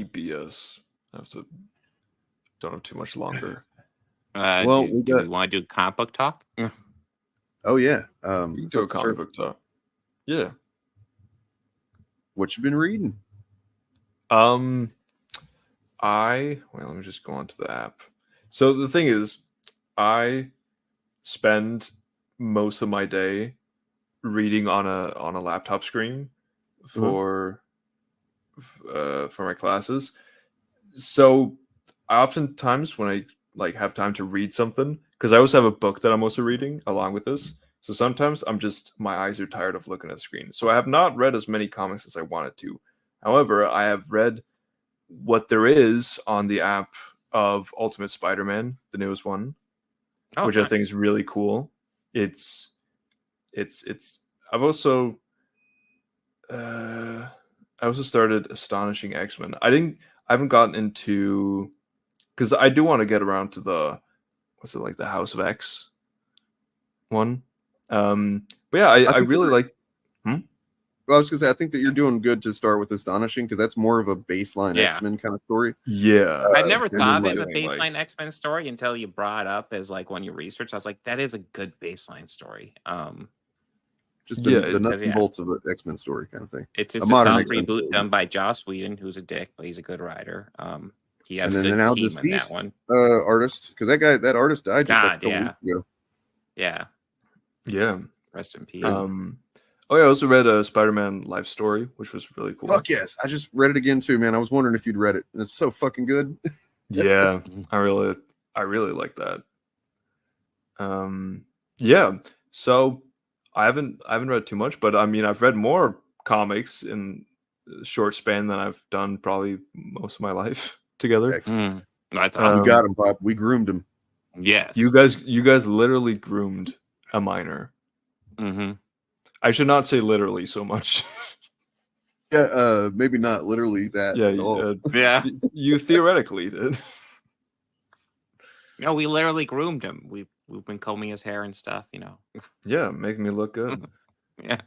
BS. Don't have too much longer. Well, do we want to do comic book talk? Oh yeah. You can do a comic book talk. Yeah. What you been reading? Let me just go onto the app. So the thing is, I spend most of my day reading on a laptop screen for my classes. So I oftentimes when I have time to read something, because I also have a book that I'm also reading along with this. So sometimes my eyes are tired of looking at the screen. So I have not read as many comics as I wanted to. However, I have read what there is on the app of Ultimate Spider-Man, the newest one, which nice. I think is really cool. It's I've also started Astonishing X-Men. I haven't gotten into, because I do want to get around to the House of X one. But yeah, I really like. Well, I was gonna say, I think that you're doing good to start with Astonishing, because that's more of a baseline X-Men kind of story. Yeah, I never thought of it as a baseline X-Men story until you brought it up as when you research. I was like, that is a good baseline story. Just the nuts and bolts of an X-Men story kind of thing. It's a soft reboot done by Joss Whedon, who's a dick, but he's a good writer. He has a good team in that one. Artist, because that artist died just a couple weeks ago. Yeah. Rest in peace. I also read a Spider-Man Life Story, which was really cool. Fuck yes. I just read it again too, man. I was wondering if you'd read it. It's so fucking good. Yeah, I really like that. Yeah. So I haven't read too much, but I mean, I've read more comics in a short span than I've done probably most of my life together. That's awesome. You got him, Bob. We groomed him. Yes. You guys literally groomed a minor. I should not say literally so much. Yeah, maybe not literally that. Yeah, you theoretically did. No, we literally groomed him. We've been combing his hair and stuff, Yeah, making me look good. Yeah.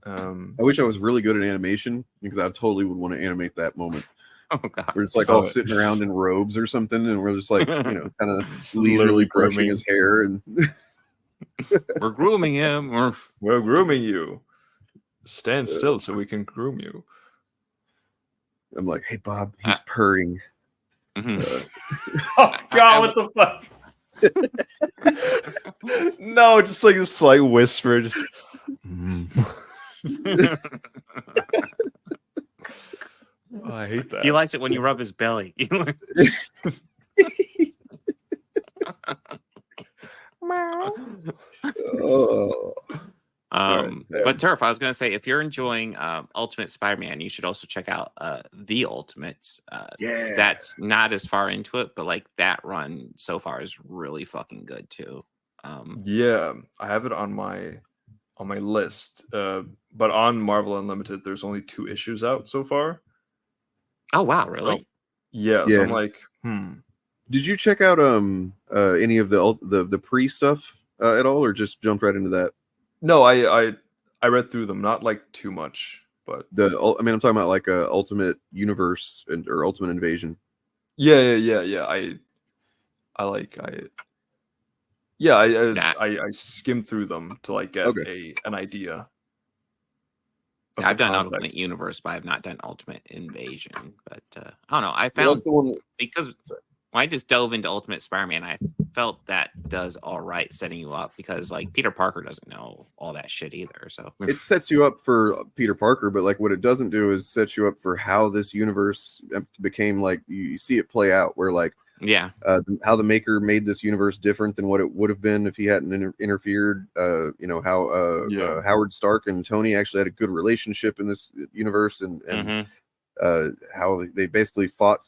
I wish I was really good at animation, because I totally would want to animate that moment. Oh god. We're just all sitting around in robes or something, and we're just kind of leisurely brushing his hair and. We're grooming him. We're grooming you. Stand still so we can groom you. I'm like, hey Bob, he's purring. Oh god, what the fuck? No, just like a slight whisper. Just. Oh, I hate that. He likes it when you rub his belly. But Turf, I was going to say, if you're enjoying Ultimate Spider-Man, you should also check out The Ultimates. That's not as far into it, but that run so far is really fucking good too. Yeah, I have it on my list, but on Marvel Unlimited, there's only 2 issues out so far. Oh wow, really? Yeah. So I'm like, Did you check out any of the pre stuff at all, or just jumped right into that? No, I read through them, not too much, but I'm talking about Ultimate Universe or Ultimate Invasion. Yeah. I skimmed through them to get an idea. I've done Ultimate Universe, but I've not done Ultimate Invasion. But I don't know. I found because when I just dove into Ultimate Spider-Man, I felt that does all right setting you up, because Peter Parker doesn't know all that shit either. So it sets you up for Peter Parker, but what it doesn't do is set you up for how this universe became. You see it play out where how the maker made this universe different than what it would have been if he hadn't interfered. How Howard Stark and Tony actually had a good relationship in this universe, and how they basically fought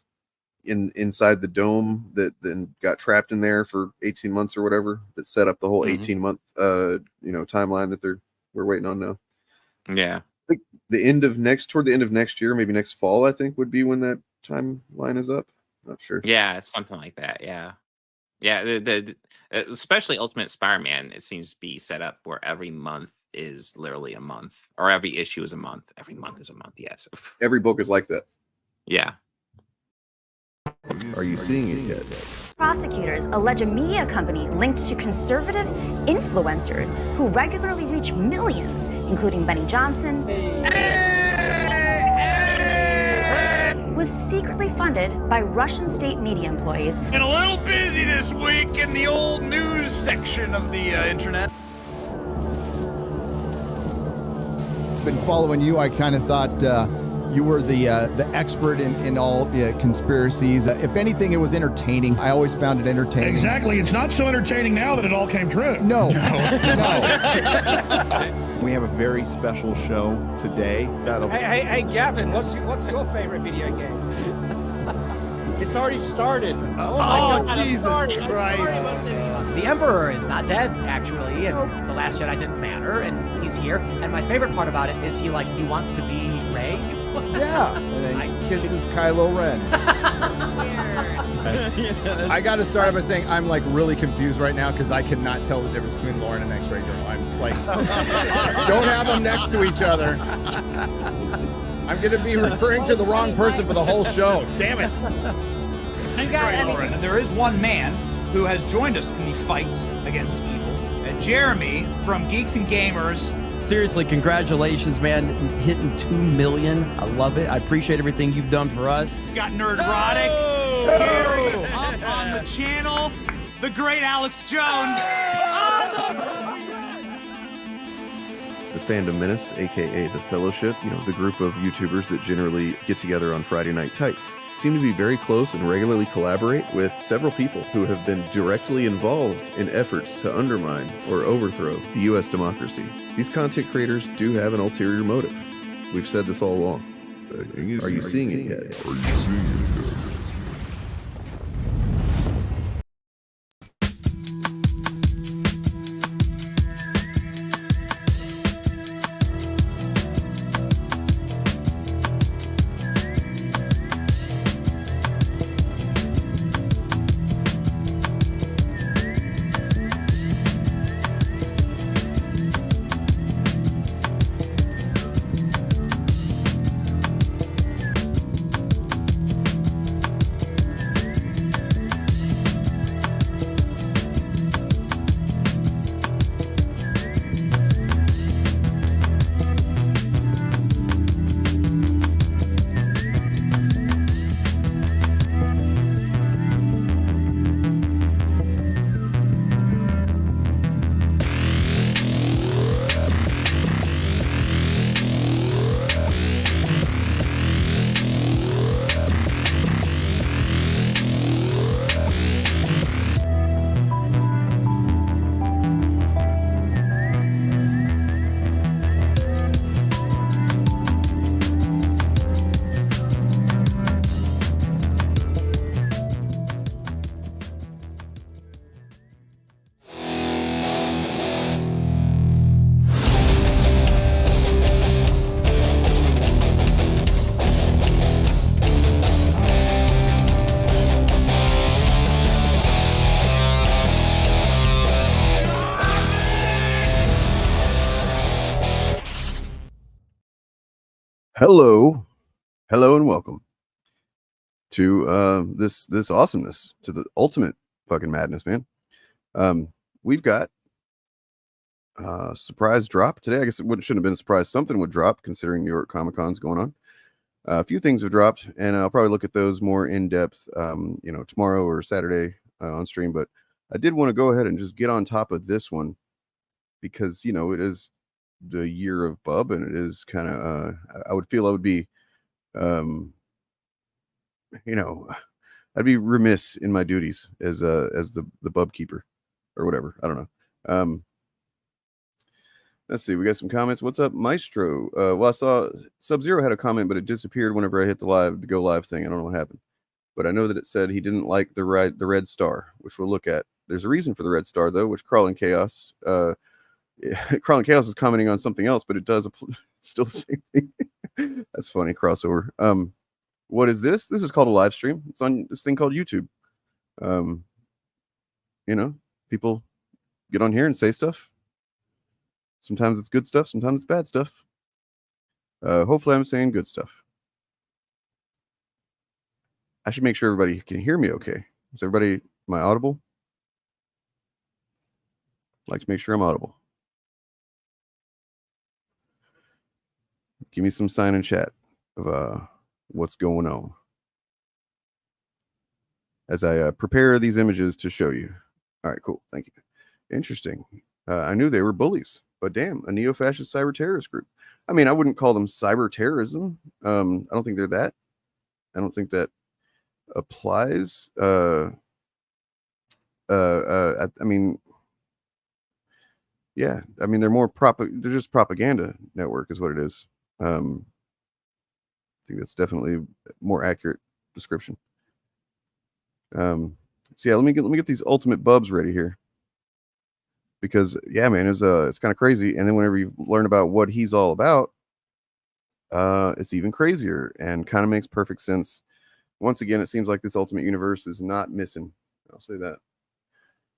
inside the dome that then got trapped in there for 18 months or whatever, that set up the whole 18-month timeline that we're waiting on now. Yeah. I think toward the end of next year, maybe next fall, I think would be when that timeline is up. Not sure. Yeah, it's something like that. Yeah. The especially Ultimate Spider-Man, it seems to be set up where every month is literally a month, or every issue is a month. Every month is a month. Yes. Every book is like that. Yeah. Are you seeing it yet? Prosecutors allege a media company linked to conservative influencers who regularly reach millions, including Benny Johnson, was secretly funded by Russian state media employees. And a little busy this week in the old news section of the internet. It's been following you. I kind of thought you were the expert in all conspiracies. If anything, it was entertaining. I always found it entertaining. Exactly. It's not so entertaining now that it all came true. No. We have a very special show today. Hey, Gavin, what's your favorite video game? It's already started. Oh my God, Jesus Christ. The Emperor is not dead, actually, and The Last Jedi didn't matter, and he's here. And my favorite part about it is he wants to be Rey. Yeah, and then he kisses Kylo Ren. I got to start by saying I'm like really confused right now because I cannot tell the difference between Lauren and X-Ray Girl. I'm like, don't have them next to each other. I'm going to be referring to the wrong person for the whole show. Damn it. And there is one man who has joined us in the fight against evil, and Jeremy from Geeks and Gamers. Seriously, congratulations, man. Hitting 2 million. I love it. I appreciate everything you've done for us. Got Nerdrotic. Here up on the channel, the great Alex Jones. The Fandom Menace, aka the Fellowship, the group of YouTubers that generally get together on Friday Night Tights, seem to be very close and regularly collaborate with several people who have been directly involved in efforts to undermine or overthrow the U.S. democracy. These content creators do have an ulterior motive. We've said this all along. Are you seeing it yet? Hello, and welcome to this awesomeness, to the ultimate fucking madness, man. We've got a surprise drop today. I guess it shouldn't have been a surprise. Something would drop considering New York Comic Con's going on. A few things have dropped, and I'll probably look at those more in depth, tomorrow or Saturday on stream. But I did want to go ahead and just get on top of this one because it is the year of Bub, and it is kind of I would feel I would be I'd be remiss in my duties as the Bub keeper or whatever. I don't know. Let's see, we got some comments. What's up, Maestro? Well, I saw Sub-Zero had a comment, but it disappeared whenever I hit the go live thing. I don't know what happened, but I know that it said he didn't like the red star, which we'll look at. There's a reason for the red star though, which Crawling Chaos Crawling Chaos is commenting on something else, but it does still the same thing. That's funny, crossover. What is this? This is called a live stream. It's on this thing called YouTube. People get on here and say stuff. Sometimes it's good stuff, sometimes it's bad stuff. Hopefully I'm saying good stuff. I should make sure everybody can hear me okay. Is everybody, am I audible? I'd like to make sure I'm audible. Give me some sign in chat of what's going on as I prepare these images to show you. All right, cool. Thank you. Interesting. I knew they were bullies, but damn, a neo-fascist cyber terrorist group. I mean, I wouldn't call them cyber terrorism. I don't think they're that. I don't think that applies. I mean, yeah, I mean, they're just propaganda network is what it is. I think that's definitely a more accurate description. So yeah, let me get these ultimate bubs ready here, because yeah, man, it's kind of crazy. And then whenever you learn about what he's all about, it's even crazier and kind of makes perfect sense. Once again, it seems like this ultimate universe is not missing. I'll say that.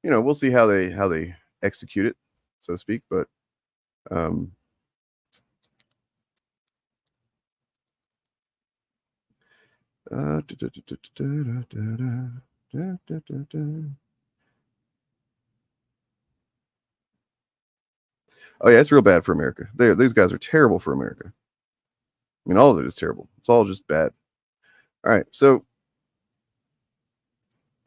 You know, we'll see how they execute it, so to speak. But oh yeah, it's real bad for America. These guys are terrible for America. I mean, all of it is terrible. It's all just bad. All right, so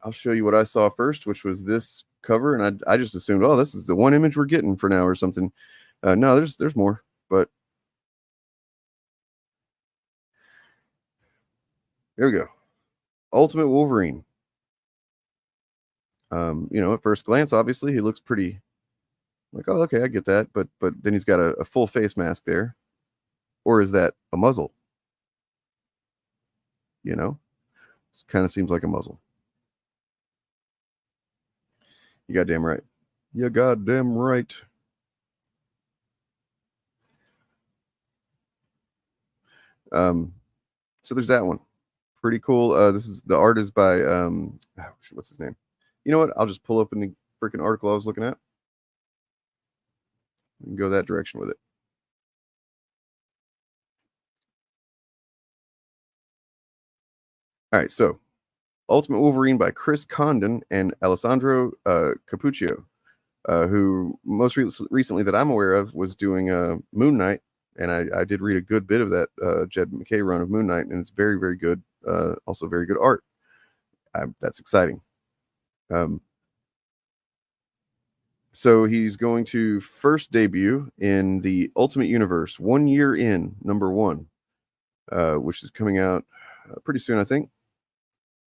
I'll show you what I saw first, which was this cover, and I just assumed, oh, this is the one image we're getting for now or something. No, there's more, but here we go. Ultimate Wolverine. You know, at first glance, obviously, he looks pretty like, oh, okay, I get that, but then he's got a full face mask there. Or is that a muzzle? You know, it kind of seems like a muzzle. You goddamn right. You goddamn right. So there's that one. Pretty cool. The art is by what's his name? You know what? I'll just pull open the freaking article I was looking at and go that direction with it. All right, so Ultimate Wolverine by Chris Condon and Alessandro Capuccio, who most recently that I'm aware of was doing Moon Knight, and I did read a good bit of that Jed McKay run of Moon Knight, and it's very, very good. Also very good art. That's exciting. So he's going to first debut in the Ultimate Universe 1 year in #1, which is coming out pretty soon, I think,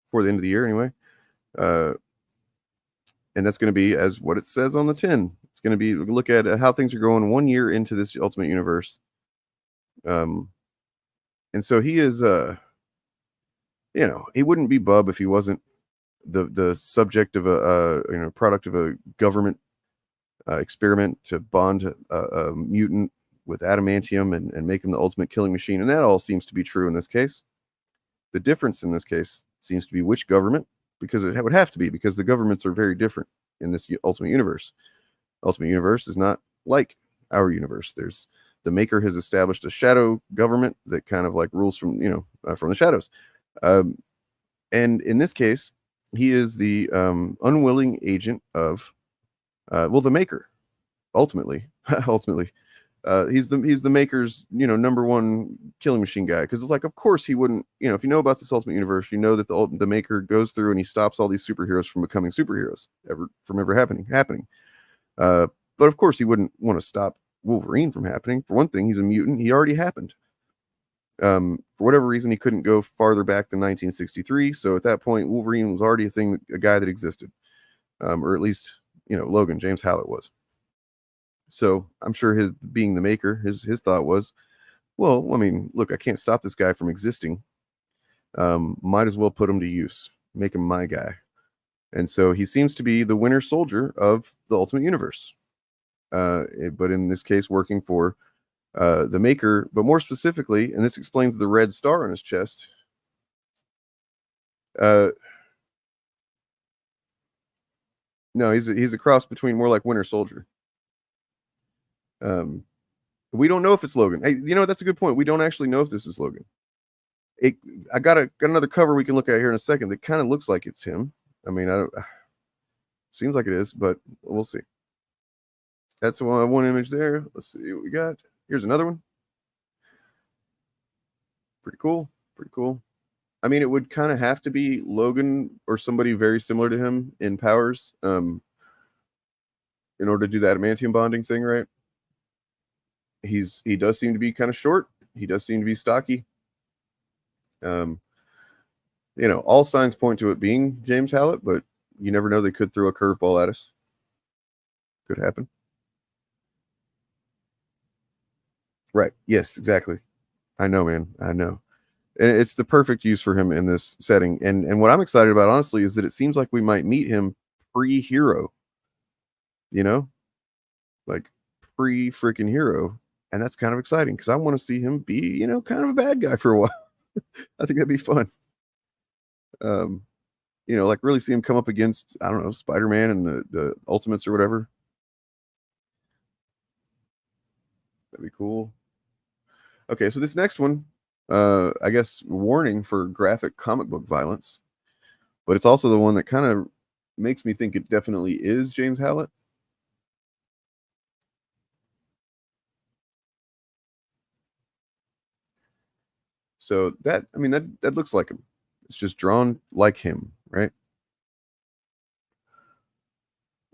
before the end of the year anyway. And that's going to be as what it says on the tin. It's going to be look at how things are going 1 year into this Ultimate Universe. And so he is, you know, he wouldn't be Bub if he wasn't the subject of a product of a government experiment to bond a mutant with adamantium and make him the ultimate killing machine. And that all seems to be true in this case. The difference in this case seems to be which government, because it would have to be, because the governments are very different in this Ultimate Universe. Ultimate Universe is not like our universe. There's the Maker has established a shadow government that kind of like rules from from the shadows. And in this case, he is the unwilling agent of the Maker. Ultimately, he's the Maker's #1 killing machine guy, because it's like, of course he wouldn't, if you know about this Ultimate Universe, you know that the Maker goes through and he stops all these superheroes from becoming superheroes from ever happening. But of course he wouldn't want to stop Wolverine from happening. For one thing, he's a mutant. He already happened. For whatever reason, he couldn't go farther back than 1963. So at that point, Wolverine was already a guy that existed, or at least Logan James Hallett was. So I'm sure his being the Maker, his thought was, well, I mean, look, I can't stop this guy from existing. Might as well put him to use, make him my guy. And so he seems to be the winter soldier of the Ultimate Universe. But in this case, working for the Maker, but more specifically, and this explains the red star on his chest. No, he's a cross between more like Winter Soldier. We don't know if it's Logan. Hey, that's a good point. We don't actually know if this is Logan. I got another cover we can look at here in a second that kind of looks like it's him. I mean, seems like it is, but we'll see. That's one image there. Let's see what we got. Here's another one. Pretty cool. Pretty cool. I mean, it would kind of have to be Logan or somebody very similar to him in powers, in order to do that adamantium bonding thing, right? He does seem to be kind of short. He does seem to be stocky. All signs point to it being James Hallett, but you never know. They could throw a curveball at us. Could happen. Right. Yes, exactly. I know, man. I know. And it's the perfect use for him in this setting. And what I'm excited about, honestly, is that it seems like we might meet him pre-hero. Like pre-freaking hero. And that's kind of exciting because I want to see him be, kind of a bad guy for a while. I think that'd be fun. Like really see him come up against, I don't know, Spider-Man and the Ultimates or whatever. That'd be cool. Okay, so this next one, I guess, warning for graphic comic book violence, but it's also the one that kind of makes me think it definitely is James Hallett. So that looks like him. It's just drawn like him, right?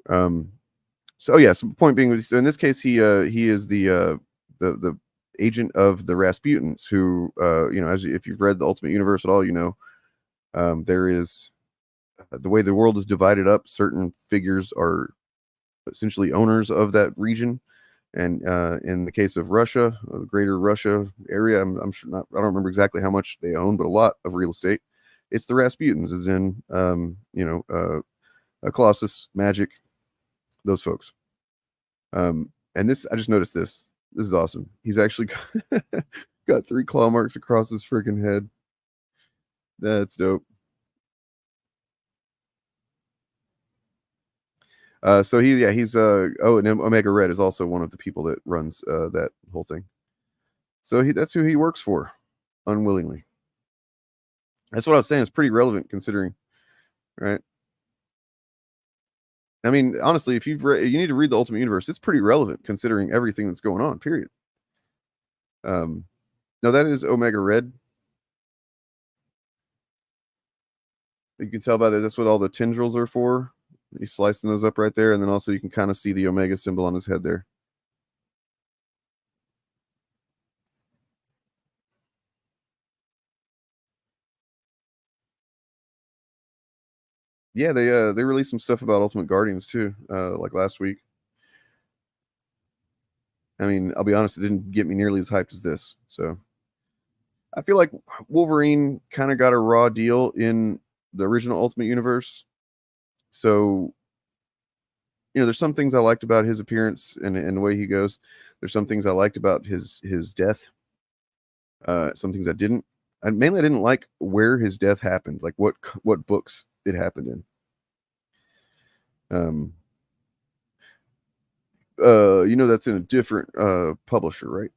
So the point being, so in this case, he is the agent of the Rasputins, who if you've read the Ultimate Universe at all, there is the way the world is divided up. Certain figures are essentially owners of that region, and in the case of Russia, the Greater Russia area, I'm sure not. I don't remember exactly how much they own, but a lot of real estate. It's the Rasputins, as in Colossus, Magic, those folks. And this, I just noticed this. This is awesome. He's actually got 3 claw marks across his freaking head. That's dope. So he's and Omega Red is also one of the people that runs that whole thing. So that's who he works for, unwillingly. That's what I was saying. It's pretty relevant considering, right? I mean, honestly, if you've read, you need to read the Ultimate Universe. It's pretty relevant considering everything that's going on. Period. No, that is Omega Red. You can tell by that. That's what all the tendrils are for. He's slicing those up right there, and then also you can kind of see the Omega symbol on his head there. Yeah, they released some stuff about Ultimate Guardians too, like last week. I mean, I'll be honest, it didn't get me nearly as hyped as this. So I feel like Wolverine kind of got a raw deal in the original Ultimate Universe. So, there's some things I liked about his appearance and the way he goes. There's some things I liked about his death. Some things I didn't. I didn't like where his death happened, like what books it happened in. That's in a different publisher, right?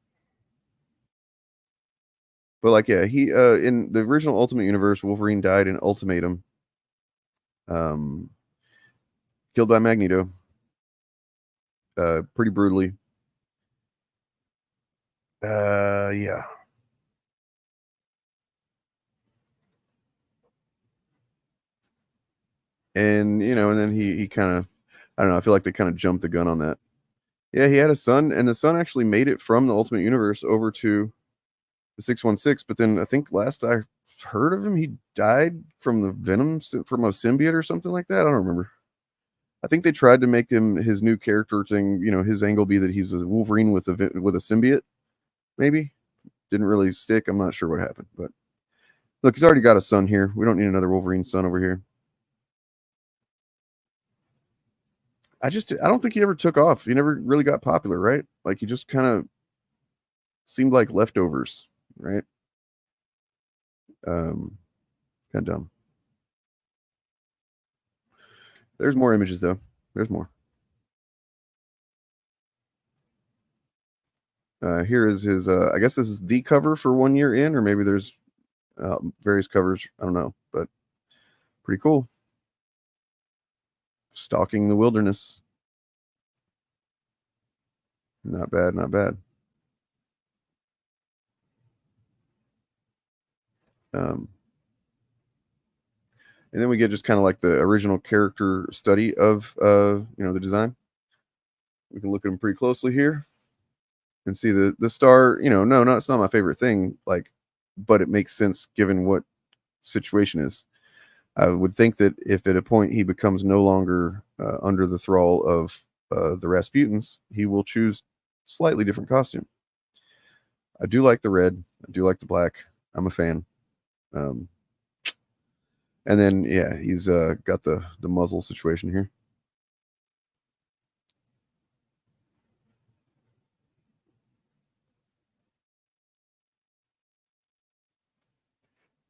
But like, yeah, he in the original Ultimate Universe, Wolverine died in Ultimatum. Killed by Magneto. Pretty brutally. Yeah. And and then he kind of, I don't know, I feel like they kind of jumped the gun on that. Yeah, he had a son, and the son actually made it from the Ultimate Universe over to the 616, but then I think last I heard of him, he died from the venom from a symbiote or something like that. I don't remember. I think they tried to make him his new character thing, his angle be that he's a Wolverine with a symbiote. Maybe didn't really stick. I'm not sure what happened, but look, he's already got a son here. We don't need another Wolverine son over here. I don't think he ever took off. He never really got popular, right? Like he just kind of seemed like leftovers, right? Kind of dumb. There's more images though. There's more. Here is his, I guess this is the cover for 1 year in, or maybe there's various covers. I don't know, but pretty cool. Stalking the wilderness. Not bad, not bad. And then we get just kind of like the original character study of the design. We can look at them pretty closely here and see the star. No, it's not my favorite thing, but it makes sense given what situation is. I would think that if at a point he becomes no longer under the thrall of the Rasputins, he will choose slightly different costume. I do like the red. I do like the black. I'm a fan. And then he's got the muzzle situation here.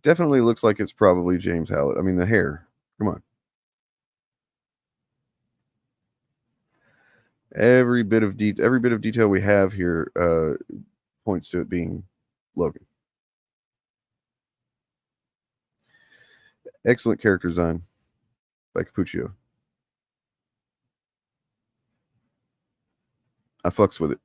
Definitely looks like it's probably James Hallett. I mean, the hair. Come on. Every bit of detail we have here points to it being Logan. Excellent character design by Capuccio. I fucks with it.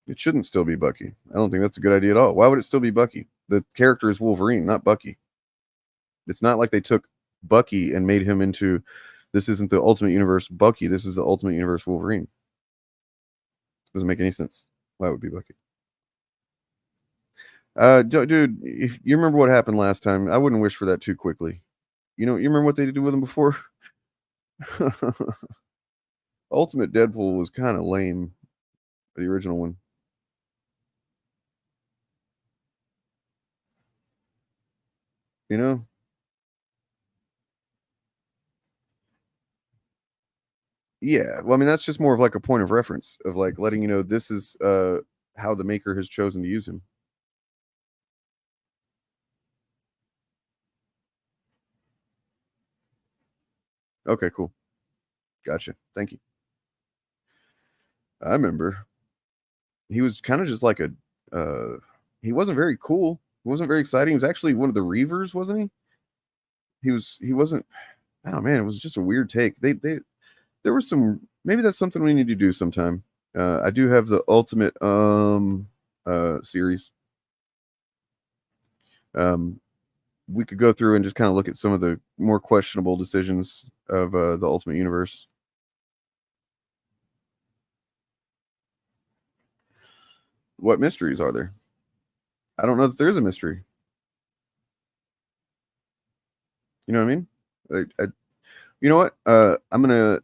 It shouldn't still be Bucky. I don't think that's a good idea at all. Why would it still be Bucky? The character is Wolverine, not Bucky. It's not like they took Bucky and made him into, this isn't the Ultimate Universe Bucky, this is the Ultimate Universe Wolverine. Doesn't make any sense. Why would it be Bucky? Dude, if you remember what happened last time, I wouldn't wish for that too quickly. You remember what they did with him before? Ultimate Deadpool was kind of lame, the original one. Yeah, well, I mean, that's just more of like a point of reference of like letting you know this is how the maker has chosen to use him. Okay, cool. Gotcha. Thank you. I remember he was kind of just like he wasn't very cool. He wasn't very exciting. He was actually one of the Reavers, wasn't he? He wasn't. Oh man, it was just a weird take. There was some, maybe that's something we need to do sometime. I do have the Ultimate series. We could go through and just kind of look at some of the more questionable decisions of the Ultimate Universe. What mysteries are there? I don't know that there is a mystery. You know what I mean? You know what? I'm gonna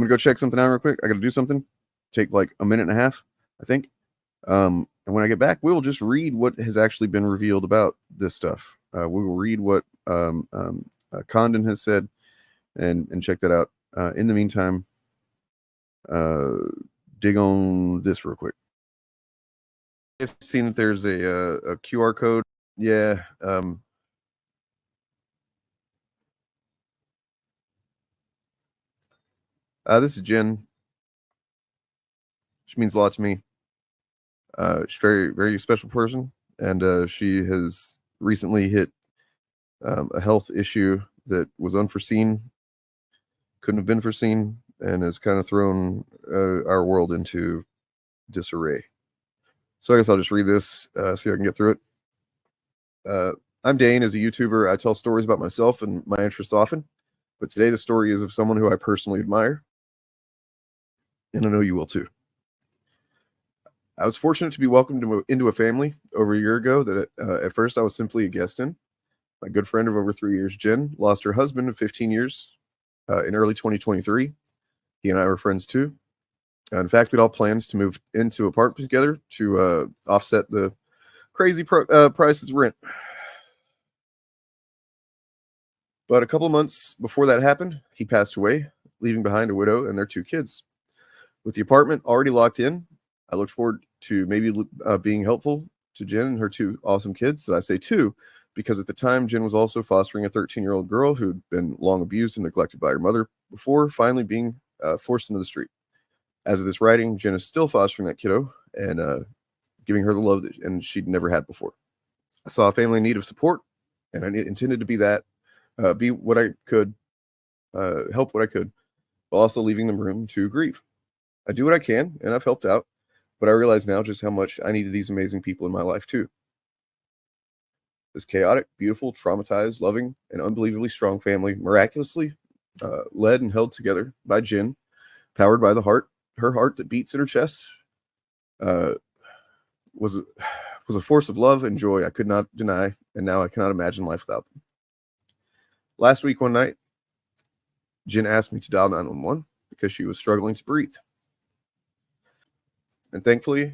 go check something out real quick. I gotta do something. Take like a minute and a half, I think. And when I get back, we will just read what has actually been revealed about this stuff. We will read what Condon has said and check that out. In the meantime, dig on this real quick. I've seen that there's a QR code. Yeah. This is Jen. She means a lot to me. She's a very, very special person, and she has recently hit a health issue that was unforeseen, couldn't have been foreseen, and has kind of thrown our world into disarray. So I guess I'll just read this, see if I can get through it. I'm Dane. As a YouTuber, I tell stories about myself and my interests often, but today the story is of someone who I personally admire, and I know you will too. I was fortunate to be welcomed into a family over a year ago that at first I was simply a guest in. My good friend of over 3 years, Jen, lost her husband of 15 years in early 2023. He and I were friends too. In fact, we'd all planned to move into an apartment together to offset the crazy prices of rent. But a couple of months before that happened, he passed away, leaving behind a widow and their 2 kids. With the apartment already locked in, I looked forward to maybe being helpful to Jen and her 2 awesome kids. That I say 2, because at the time, Jen was also fostering a 13-year-old girl who'd been long abused and neglected by her mother before finally being forced into the street. As of this writing, Jen is still fostering that kiddo and giving her the love that she'd never had before. I saw a family in need of support, and I intended to be that, be what I could, help what I could, while also leaving them room to grieve. I do what I can, and I've helped out, but I realize now just how much I needed these amazing people in my life too. This chaotic, beautiful, traumatized, loving, and unbelievably strong family, miraculously led and held together by Jen, powered by her heart that beats in her chest, was a force of love and joy I could not deny, and now I cannot imagine life without them. Last week, one night, Jen asked me to dial 911 because she was struggling to breathe. And thankfully,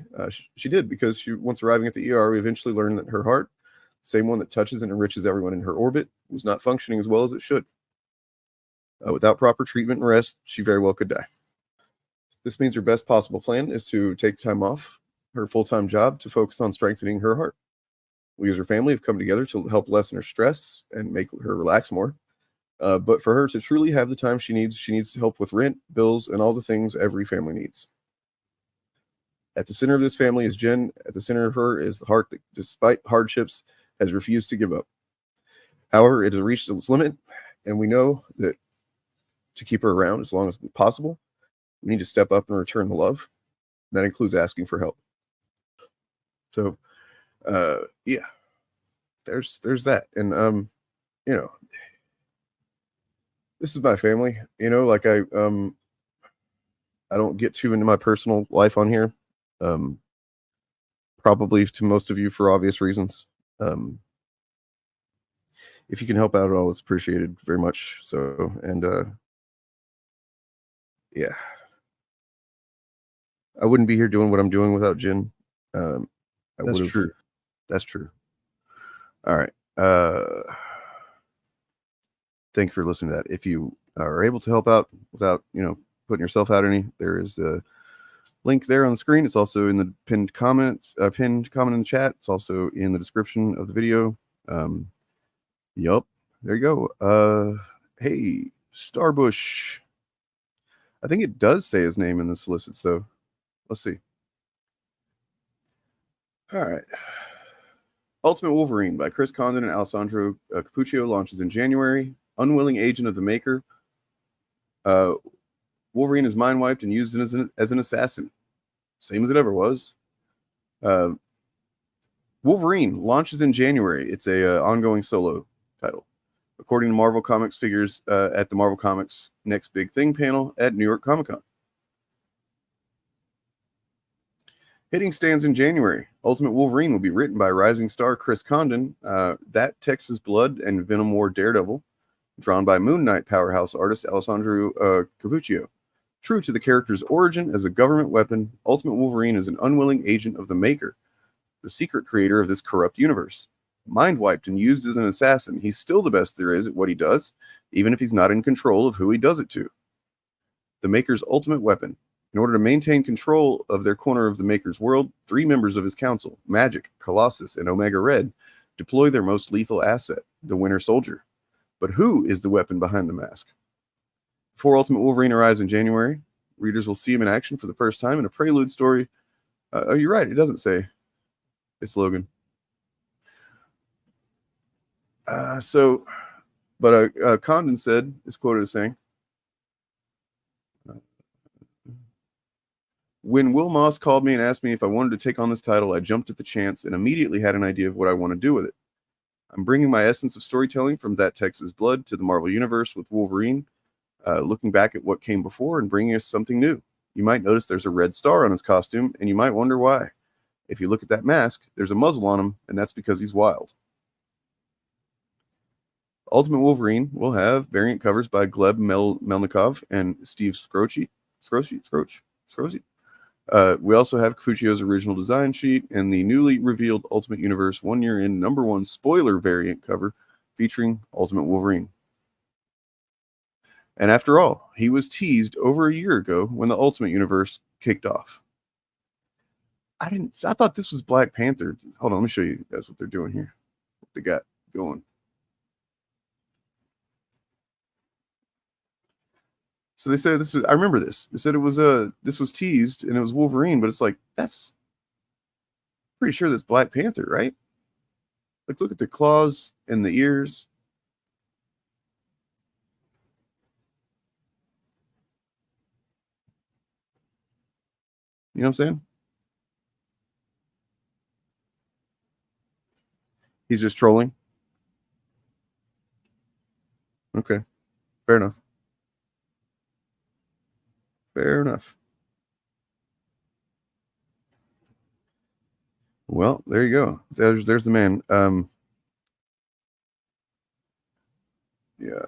she did, because once arriving at the ER, we eventually learned that her heart, the same one that touches and enriches everyone in her orbit, was not functioning as well as it should. Without proper treatment and rest, she very well could die. This means her best possible plan is to take time off her full-time job to focus on strengthening her heart. We as her family have come together to help lessen her stress and make her relax more. But for her to truly have the time she needs help with rent, bills, and all the things every family needs. At the center of this family is Jen. At the center of her is the heart that, despite hardships, has refused to give up. However, it has reached its limit, and we know that to keep her around as long as possible, we need to step up and return the love. That includes asking for help. So, yeah, there's that. And, this is my family, like I don't get too into my personal life on here. Probably to most of you for obvious reasons. If you can help out at all, it's appreciated very much. So, and, yeah, I wouldn't be here doing what I'm doing without Jen. That's true. That's true. All right. Thank you for listening to that. If you are able to help out without, putting yourself out any, there is the link there on the screen. It's also in the pinned comment in the chat. It's also in the description of the video. Yup. There you go. Hey, Starbush. I think it does say his name in the solicits, though. Let's see. All right. Ultimate Wolverine by Chris Condon and Alessandro Capuccio launches in January. Unwilling agent of the maker. Wolverine is mind wiped and used as an assassin. Same as it ever was. Wolverine launches in January. It's a ongoing solo title. According to Marvel Comics figures at the Marvel Comics Next Big Thing panel at New York Comic Con. Hitting stands in January. Ultimate Wolverine will be written by rising star Chris Condon, that Texas Blood and Venom War Daredevil, drawn by Moon Knight powerhouse artist Alessandro Capuccio. True to the character's origin as a government weapon, Ultimate Wolverine is an unwilling agent of the Maker, the secret creator of this corrupt universe. Mind-wiped and used as an assassin, he's still the best there is at what he does, even if he's not in control of who he does it to. The Maker's ultimate weapon. In order to maintain control of their corner of the Maker's world, 3 members of his council, Magic, Colossus, and Omega Red, deploy their most lethal asset, the Winter Soldier. But who is the weapon behind the mask? Before Ultimate Wolverine arrives in January, readers will see him in action for the first time in a prelude story. Oh, you're right. It doesn't say. It's Logan. Condon said, is quoted as saying, when Will Moss called me and asked me if I wanted to take on this title, I jumped at the chance and immediately had an idea of what I want to do with it. I'm bringing my essence of storytelling from that Texas Blood to the Marvel Universe with Wolverine, looking back at what came before and bringing us something new. You might notice there's a red star on his costume, and you might wonder why. If you look at that mask, there's a muzzle on him, and that's because he's wild. Ultimate Wolverine will have variant covers by Gleb Melnikov and Steve Scroce. We also have Capuccio's original design sheet and the newly revealed Ultimate Universe 1 year in #1 spoiler variant cover featuring Ultimate Wolverine. And after all, he was teased over a year ago when the Ultimate Universe kicked off. I thought this was Black Panther. Hold on, let me show you guys what they're doing here. What they got going. So they said this is. I remember this. They said it was this was teased and it was Wolverine, but it's like that's pretty sure that's Black Panther, right? Like, look at the claws and the ears. You know what I'm saying? He's just trolling. Okay. Fair enough. Fair enough. Well, there you go. There's the man. Yeah.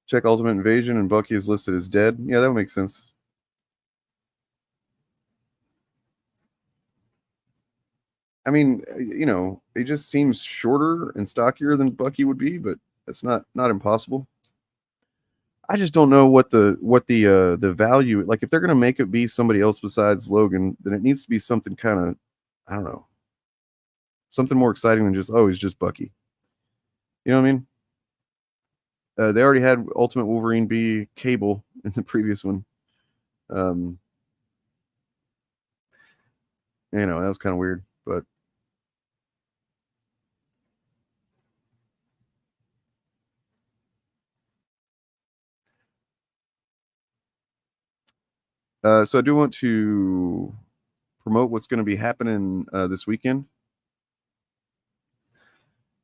Check Ultimate Invasion and Bucky is listed as dead. Yeah, that would make sense. I mean, you know, it just seems shorter and stockier than Bucky would be, but it's not impossible. I just don't know what the value, like if they're gonna make it be somebody else besides Logan, then it needs to be something kind of, I don't know, something more exciting than just, oh, he's just Bucky. You know what I mean? They already had Ultimate Wolverine be Cable in the previous one. You know, that was kind of weird, but so I do want to promote what's going to be happening this weekend.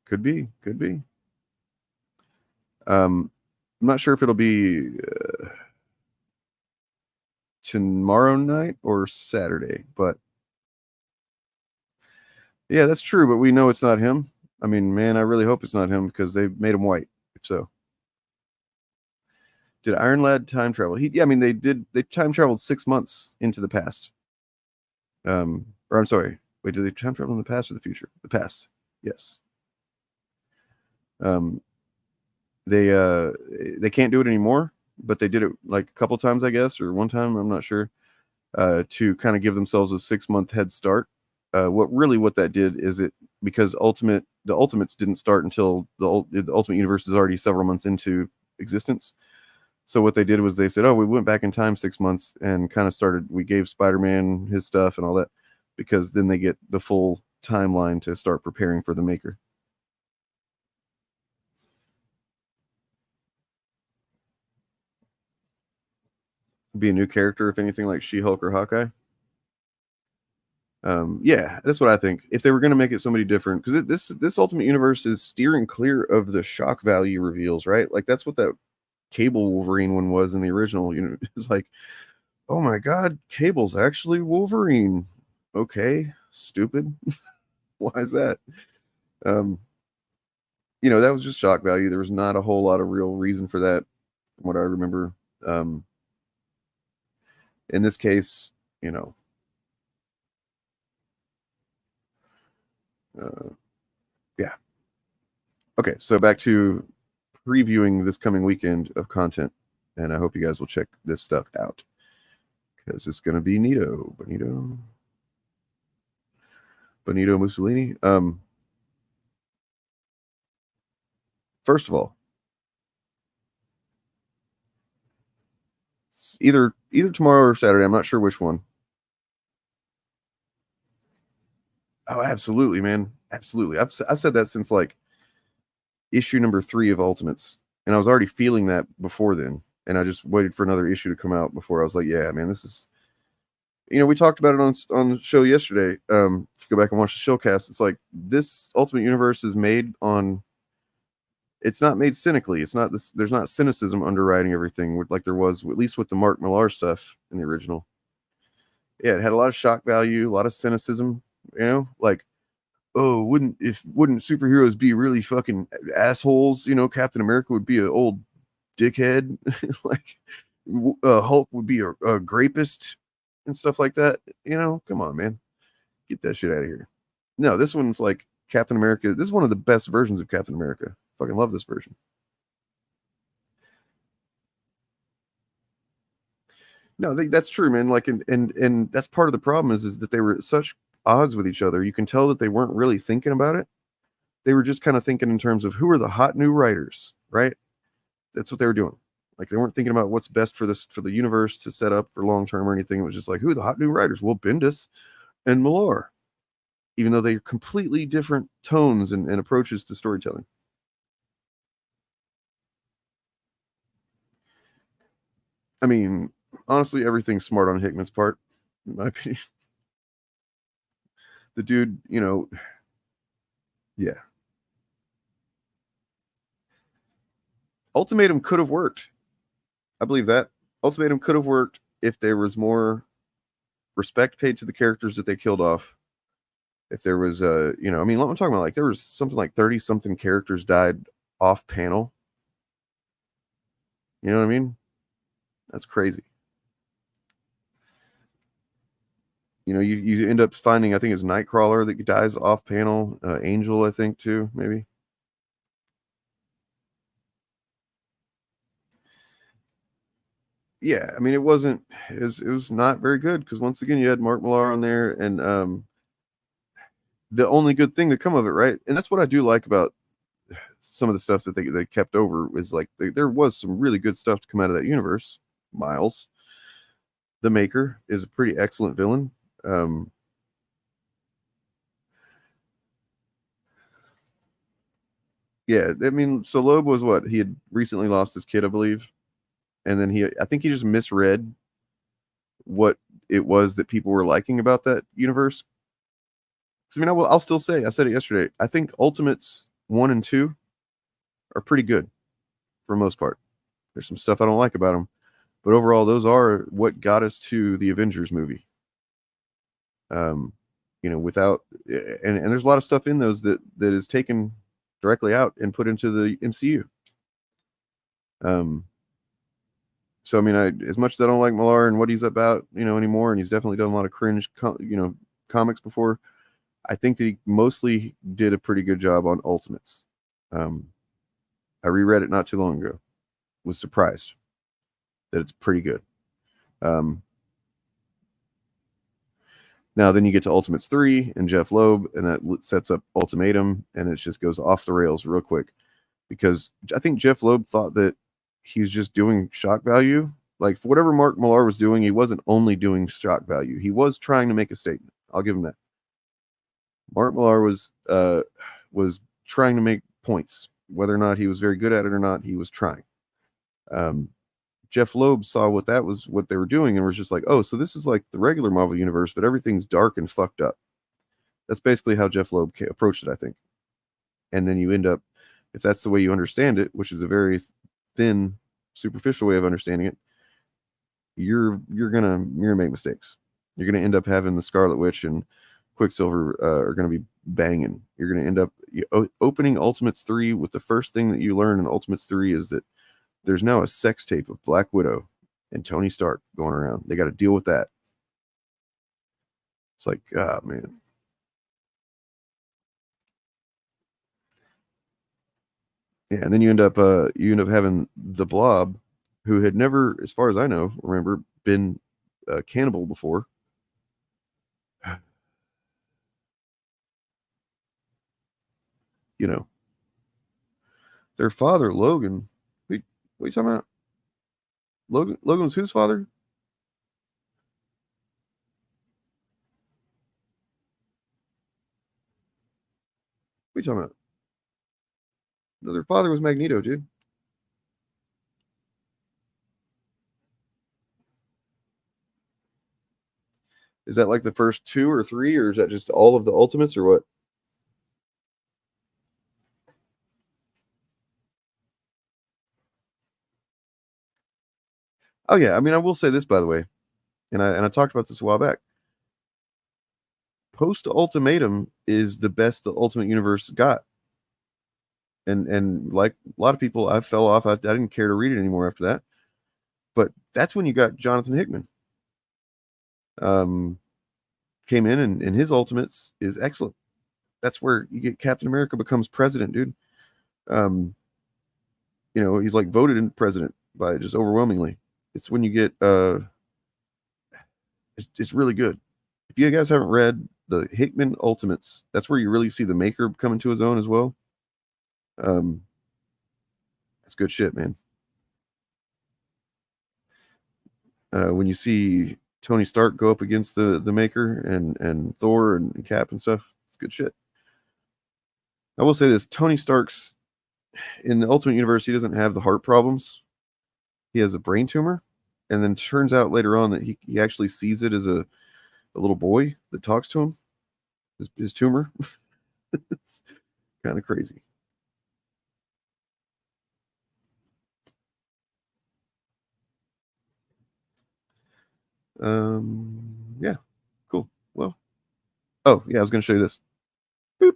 Could be. I'm not sure if it'll be tomorrow night or Saturday, but yeah, that's true. But we know it's not him. I mean, man, I really hope it's not him because they made him white. If so, did Iron Lad time travel? Yeah, I mean, they did. They time traveled 6 months into the past. Or I'm sorry. Wait, did they time travel in the past or the future? The past. Yes. They can't do it anymore, but they did it like a couple times, I guess, or one time, I'm not sure, to kind of give themselves a 6-month head start. What that did is it, because the Ultimates didn't start until the Ultimate Universe is already several months into existence. So what they did was they said, oh, we went back in time 6 months and kind of we gave Spider-Man his stuff and all that, because then they get the full timeline to start preparing for the Maker. Be a new character, if anything, like She-Hulk or Hawkeye. Yeah, that's what I think. If they were going to make it somebody different, because this Ultimate Universe is steering clear of the shock value reveals, right? Like that's what that Cable Wolverine one was in the original. You know, it's like, oh my God, Cable's actually Wolverine. Okay, stupid. Why is that? You know, that was just shock value. There was not a whole lot of real reason for that, from what I remember. In this case, you know, yeah. Okay, so back to previewing this coming weekend of content, and I hope you guys will check this stuff out because it's going to be neato. Benito Mussolini. First of all, either tomorrow or Saturday. I'm not sure which one. Oh, absolutely, man. Absolutely. I've said that since like issue number 3 of Ultimates, and I was already feeling that before then, and I just waited for another issue to come out before I was like, yeah, man, this is, you know, we talked about it on the show yesterday. If you go back and watch the Shillcast, it's like this Ultimate Universe is made on, it's not made cynically. It's not this, there's not cynicism underwriting everything like there was, at least with the Mark Millar stuff in the original. Yeah, it had a lot of shock value, a lot of cynicism, you know, like, oh, wouldn't superheroes be really fucking assholes? You know, Captain America would be an old dickhead. Like Hulk would be a grapist and stuff like that. You know, come on, man, get that shit out of here. No, this one's like Captain America. This is one of the best versions of Captain America. Fucking love this version. No, that's true, man. Like, and that's part of the problem is that they were at such odds with each other. You can tell that they weren't really thinking about it. they were just kind of thinking in terms of who are the hot new writers, right? That's what they were doing. Like they weren't thinking about what's best for the universe to set up for long term or anything. It was just like, who are the hot new writers? Well, Bendis and Millar, even though they're completely different tones and approaches to storytelling. I mean, honestly, everything's smart on Hickman's part, in my opinion. The dude, yeah. Ultimatum could have worked. I believe that. Ultimatum could have worked if there was more respect paid to the characters that they killed off. If there was, I'm talking about like there was something like 30-something characters died off panel. You know what I mean? That's crazy. You end up finding, I think it's Nightcrawler that dies off panel. Angel, I think, too, maybe. Yeah, I mean, it was not very good because once again, you had Mark Millar on there, and the only good thing to come of it, right? And that's what I do like about some of the stuff that they kept over is like there was some really good stuff to come out of that universe. Miles, the Maker, is a pretty excellent villain. Yeah, I mean, so Loeb was what? He had recently lost his kid, I believe. And then I think he just misread what it was that people were liking about that universe. I mean, I'll still say, I said it yesterday, I think Ultimates 1 and 2 are pretty good for the most part. There's some stuff I don't like about them. But overall, those are what got us to the Avengers movie. Without... And there's a lot of stuff in those that is taken directly out and put into the MCU. So, I mean, as much as I don't like Millar and what he's about, anymore, and he's definitely done a lot of cringe, comics before, I think that he mostly did a pretty good job on Ultimates. I reread it not too long ago. Was surprised that it's pretty good. Now, then you get to Ultimates 3 and Jeff Loeb, and that sets up Ultimatum, and it just goes off the rails real quick. Because I think Jeff Loeb thought that he was just doing shock value. Like, for whatever Mark Millar was doing, he wasn't only doing shock value. He was trying to make a statement. I'll give him that. Mark Millar was trying to make points. Whether or not he was very good at it or not, he was trying. Jeff Loeb saw what they were doing and was just like, oh, so this is like the regular Marvel universe, but everything's dark and fucked up. That's basically how Jeff Loeb approached it, I think. And then you end up, if that's the way you understand it, which is a very thin, superficial way of understanding it, you're gonna make mistakes. You're gonna end up having the Scarlet Witch and Quicksilver are gonna be banging. You're gonna end up opening Ultimates 3 with the first thing that you learn in Ultimates 3 is that there's now a sex tape of Black Widow and Tony Stark going around. They got to deal with that. It's like, God, man. Yeah, and then you end up having the Blob, who had never, as far as I know, been cannibal before. Their father, Logan. What are you talking about? Logan was whose father? What are you talking about? No, their father was Magneto, dude. Is that like the first 2 or 3, or is that just all of the Ultimates, or what? Oh yeah, I mean, I will say this, by the way, and I talked about this a while back. Post Ultimatum is the best the Ultimate Universe got, and like a lot of people, I fell off. I didn't care to read it anymore after that. But that's when you got Jonathan Hickman. Came in and his Ultimates is excellent. That's where you get Captain America becomes president, dude. He's like voted in president by just overwhelmingly. It's when you get it's really good. If you guys haven't read the Hickman Ultimates. That's where you really see the maker come into his own as well. That's good shit, man. When you see Tony Stark go up against the maker and Thor and Cap and stuff, it's good shit. I will say this: Tony Stark's in the Ultimate Universe, he doesn't have the heart problems. He has a brain tumor, and then turns out later on that he actually sees it as a little boy that talks to him. His tumor. It's kind of crazy. Yeah, cool. Well, oh yeah, I was going to show you this. Boop.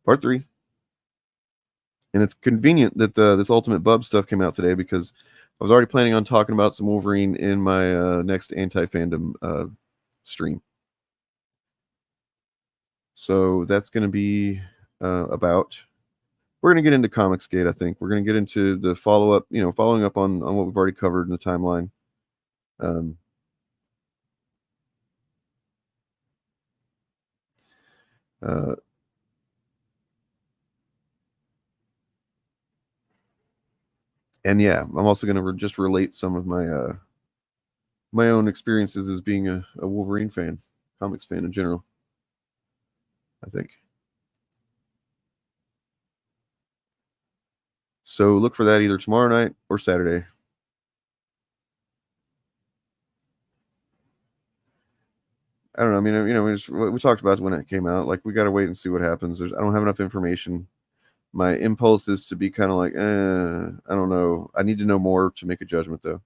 Part 3. And it's convenient that this Ultimate Bub stuff came out today, because I was already planning on talking about some Wolverine in my next anti-fandom stream. So that's going to be about... We're going to get into Comicsgate, I think. We're going to get into the follow-up, following up on what we've already covered in the timeline. And yeah, I'm also going to just relate some of my my own experiences as being a Wolverine fan, comics fan in general, I think. So look for that either tomorrow night or Saturday. I don't know. I mean, we talked about when it came out. Like, we got to wait and see what happens. I don't have enough information. My impulse is to be kind of like, I don't know. I need to know more to make a judgment, though.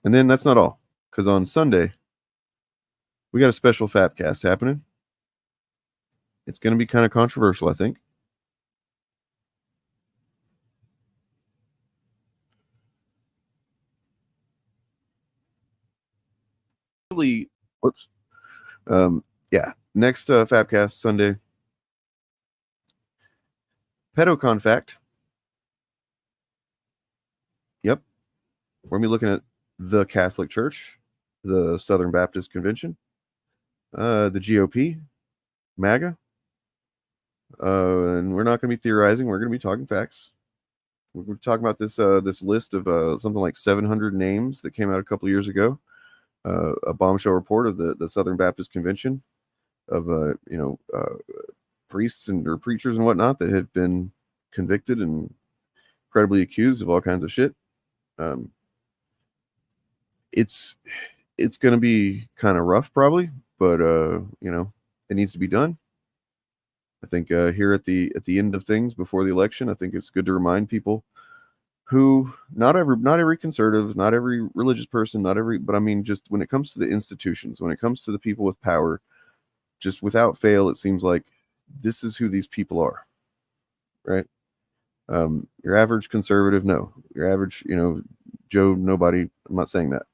And then that's not all, because on Sunday, we got a special Fapcast happening. It's going to be kind of controversial, I think. Whoops. Yeah, next Fapcast Sunday. Pedocon fact. Yep. We're going to be looking at the Catholic Church, the Southern Baptist Convention, the GOP, MAGA. And we're not going to be theorizing. We're going to be talking facts. We're talking about this this list of something like 700 names that came out a couple of years ago. A bombshell report of the Southern Baptist Convention of priests or preachers and whatnot that had been convicted and credibly accused of all kinds of shit. It's going to be kind of rough, probably, but it needs to be done. I think here at the end of things before the election, I think it's good to remind people who not every conservative, not every religious person, but I mean, just when it comes to the institutions, when it comes to the people with power, just without fail, it seems like this is who these people are, right? Your average conservative, no. Your average, Joe, nobody. I'm not saying that,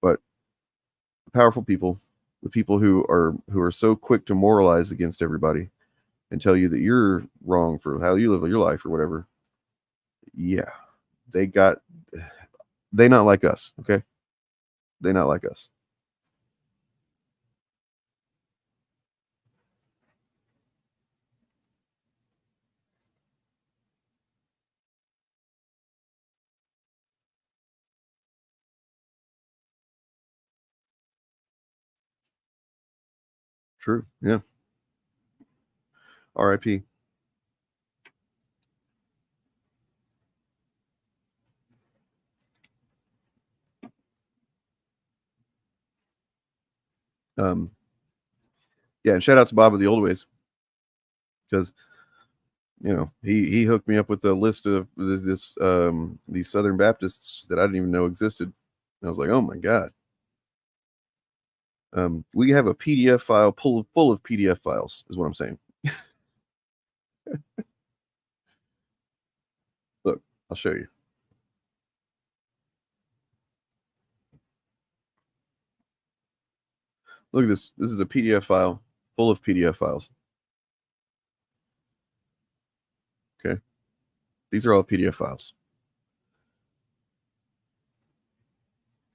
but powerful people, the people who are so quick to moralize against everybody and tell you that you're wrong for how you live your life or whatever. Yeah, they not like us, okay? They not like us. True, yeah. R.I.P. Yeah, and shout out to Bob of the Old Ways, because he hooked me up with a list of these Southern Baptists that I didn't even know existed. And I was like, oh my god. We have a PDF file full of PDF files, is what I'm saying. Look, I'll show you. Look at this. This is a PDF file full of PDF files. These are all PDF files.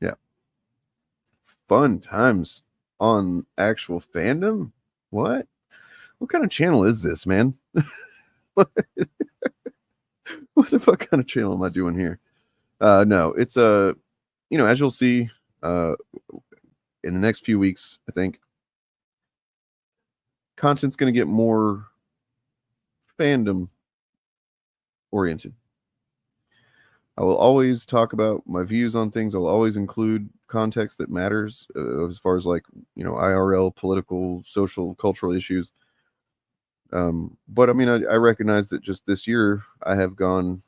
Yeah. Fun times on actual fandom? What kind of channel is this, man? What the fuck kind of channel am I doing here? No, it's as you'll see in the next few weeks, I think content's going to get more fandom oriented. I will always talk about my views on things. I'll always include context that matters as far as like, IRL, political, social, cultural issues. But I mean, I recognize that just this year I have gone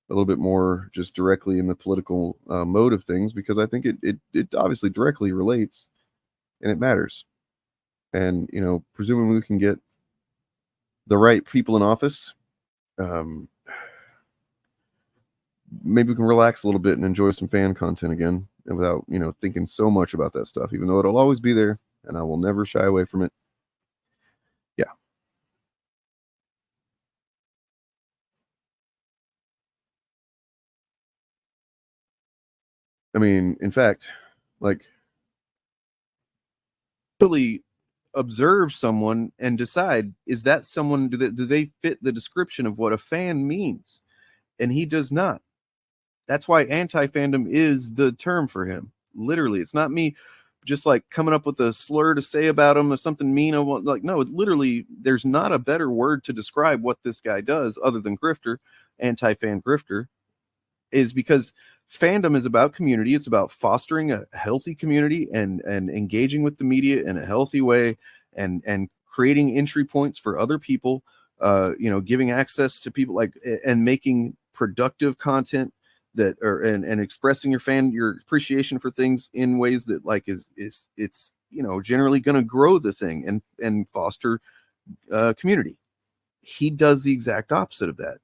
a little bit more just directly in the political mode of things, because I think it obviously directly relates and it matters. And, presumably we can get the right people in office. Maybe we can relax a little bit and enjoy some fan content again, and without, thinking so much about that stuff, even though it'll always be there and I will never shy away from it. Yeah. I mean, in fact, like, really observe someone and decide, is that someone, do they fit the description of what a fan means? And he does not. That's why anti-fandom is the term for him. Literally, it's not me just like coming up with a slur to say about him or something mean. No, it literally, there's not a better word to describe what this guy does other than grifter, anti-fan grifter, is because fandom is about community. It's about fostering a healthy community and engaging with the media in a healthy way and creating entry points for other people, giving access to people and making productive content that are and expressing your appreciation for things in ways that it's generally going to grow the thing and foster community. He does the exact opposite of that.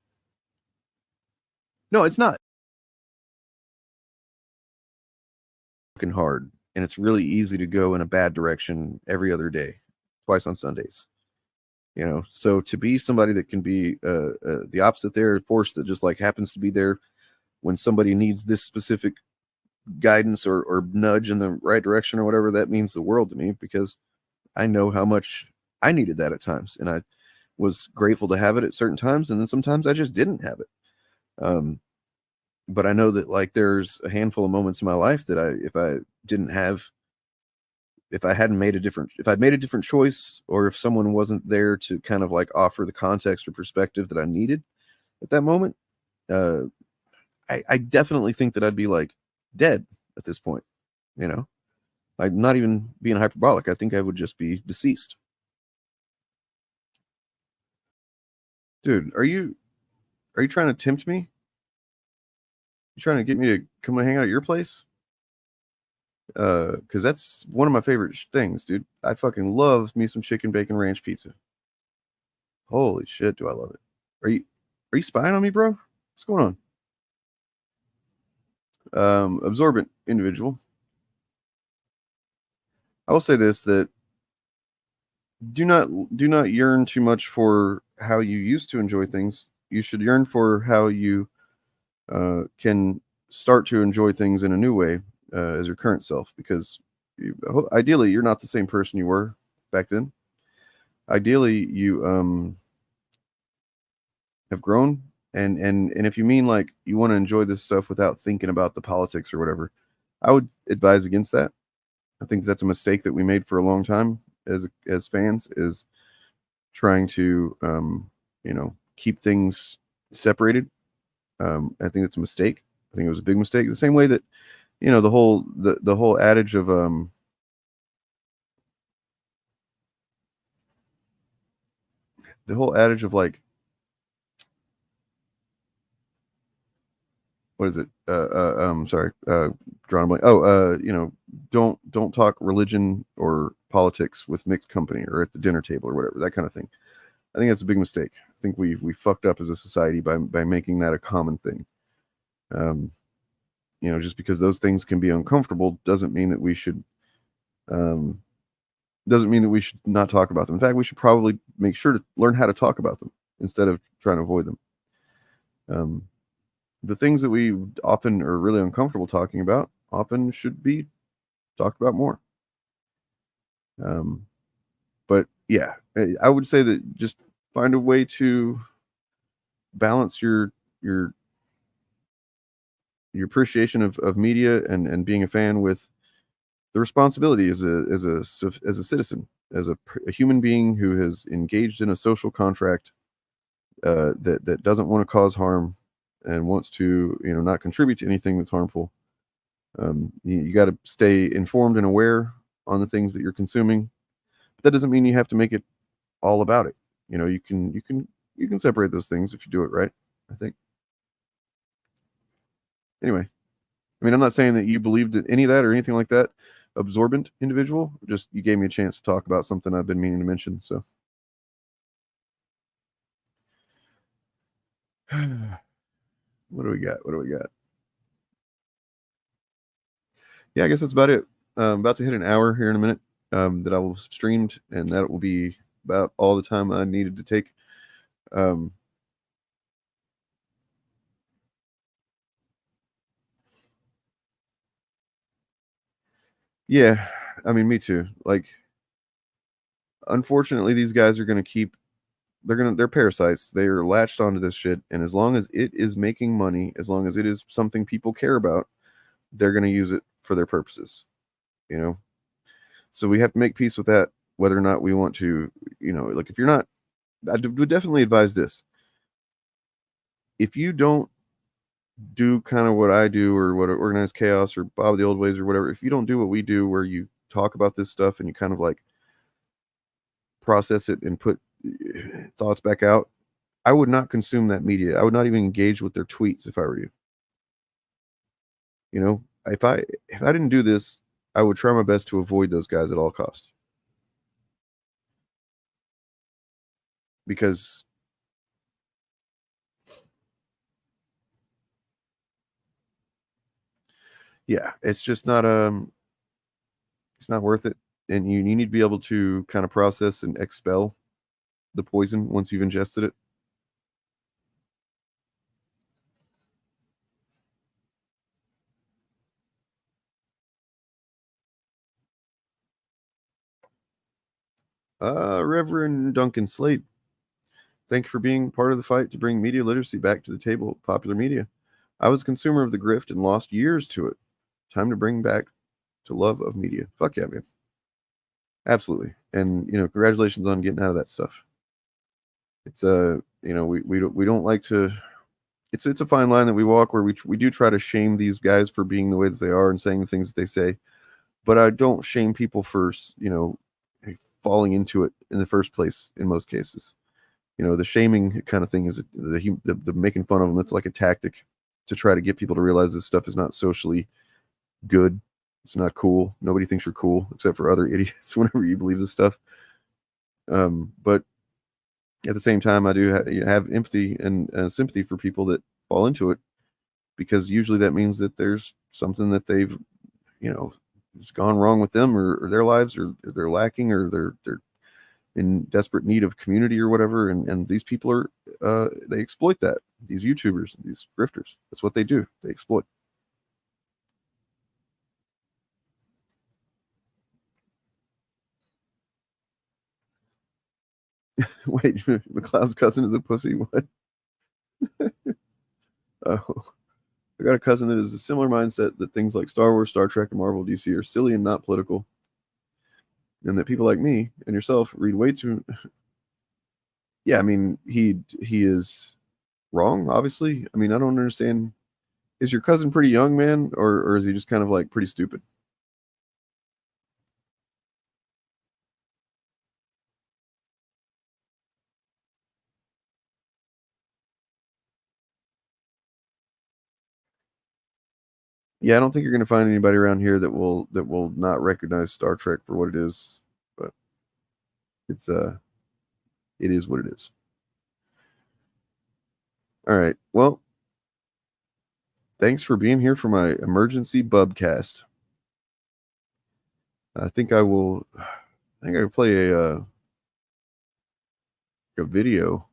No, it's not. Working hard, and it's really easy to go in a bad direction every other day, twice on Sundays. So to be somebody that can be the opposite there, force that just happens to be there when somebody needs this specific guidance or nudge in the right direction or whatever, that means the world to me, because I know how much I needed that at times, and I was grateful to have it at certain times, and then sometimes I just didn't have it. But I know that there's a handful of moments in my life that if I'd made a different choice, or if someone wasn't there to kind of offer the context or perspective that I needed at that moment, I definitely think that I'd be dead at this point. I'm not even being hyperbolic. I think I would just be deceased. Dude, are you trying to tempt me? You trying to get me to come and hang out at your place? Because that's one of my favorite things, dude. I fucking love me some chicken bacon ranch pizza. Holy shit, do I love it. Are you spying on me, bro? What's going on? Absorbent individual. I will say this, that do not yearn too much for how you used to enjoy things. You should yearn for how you can start to enjoy things in a new way as your current self, because ideally you're not the same person you were back then. Ideally you have grown, and if you mean you want to enjoy this stuff without thinking about the politics or whatever, I would advise against that. I think that's a mistake that we made for a long time as fans, is trying to keep things separated. I think that's a mistake. I think it was a big mistake. The same way that the whole adage of what is it? Sorry, drawing a blank. Don't talk religion or politics with mixed company or at the dinner table or whatever, that kind of thing. I think that's a big mistake. I think we fucked up as a society by making that a common thing. Just because those things can be uncomfortable doesn't mean that we should not talk about them. In fact, we should probably make sure to learn how to talk about them instead of trying to avoid them. The things that we often are really uncomfortable talking about often should be talked about more. But yeah, I would say that just find a way to balance your appreciation of media and being a fan with the responsibility as a citizen, as a human being who has engaged in a social contract that doesn't want to cause harm and wants to not contribute to anything that's harmful. You got to stay informed and aware on the things that you're consuming, but that doesn't mean you have to make it all about it. You can separate those things if you do it right, I think. Anyway, I mean, I'm not saying that you believed in any of that or anything like that. Absorbent individual, just you gave me a chance to talk about something I've been meaning to mention. So what do we got? Yeah, I guess that's about it. I'm about to hit an hour here in a minute that I will have streamed, and that will be about all the time I needed to take. Yeah, I mean, me too. Like, unfortunately, these guys are going to keep. They're parasites. They are latched onto this shit, and as long as it is making money, as long as it is something people care about, they're going to use it for their purposes. So we have to make peace with that, whether or not we want to. Like, if you're not, I would definitely advise this. If you don't do kind of what I do or what Organized Chaos or Bob the Old Ways or whatever, if you don't do what we do where you talk about this stuff and you kind of like process it and put thoughts back out, I would not consume that media. I would not even engage with their tweets if I were you. If I didn't do this, I would try my best to avoid those guys at all costs. Because yeah, it's just not it's not worth it. And you need to be able to kind of process and expel the poison once you've ingested it. Reverend Duncan Slate, thank you for being part of the fight to bring media literacy back to the table of popular media. I was a consumer of the grift and lost years to it. Time to bring back to love of media. Fuck yeah, man. Absolutely. And congratulations on getting out of that stuff. It's we don't like to. It's a fine line that we walk where we do try to shame these guys for being the way that they are and saying the things that they say, but I don't shame people for falling into it in the first place. In most cases, the shaming kind of thing is the making fun of them. It's like a tactic to try to get people to realize this stuff is not socially good. It's not cool. Nobody thinks you're cool except for other idiots whenever you believe this stuff. But at the same time, I do have empathy and sympathy for people that fall into it, because usually that means that there's something that they've, it's gone wrong with them or their lives, or they're lacking, or they're in desperate need of community or whatever. And these people are, they exploit that. These YouTubers, these grifters, that's what they do. They exploit. Wait, McLeod's cousin is a pussy? What? Oh, I got a cousin that has a similar mindset, that things like Star Wars, Star Trek, and Marvel, DC are silly and not political, and that people like me and yourself read way too. Yeah, I mean, he is wrong, obviously. I mean, I don't understand. Is your cousin pretty young, man, or is he just kind of like pretty stupid? Yeah, I don't think you're going to find anybody around here that will not recognize Star Trek for what it is, but it is what it is. All right. Well, thanks for being here for my emergency bubcast. I think I will play a video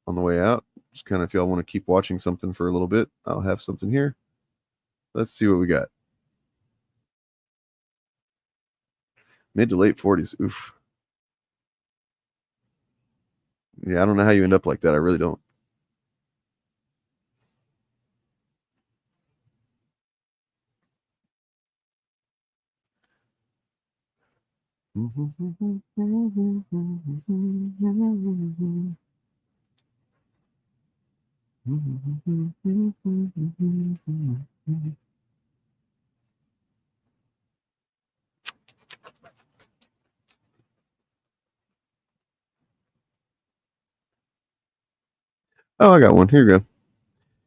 on the way out just kind of if y'all want to keep watching something for a little bit, I'll have something here. Let's see what we got. Mid to late 40s. Oof. Yeah, I don't know how you end up like that. I really don't. Oh, I got one. Here you go.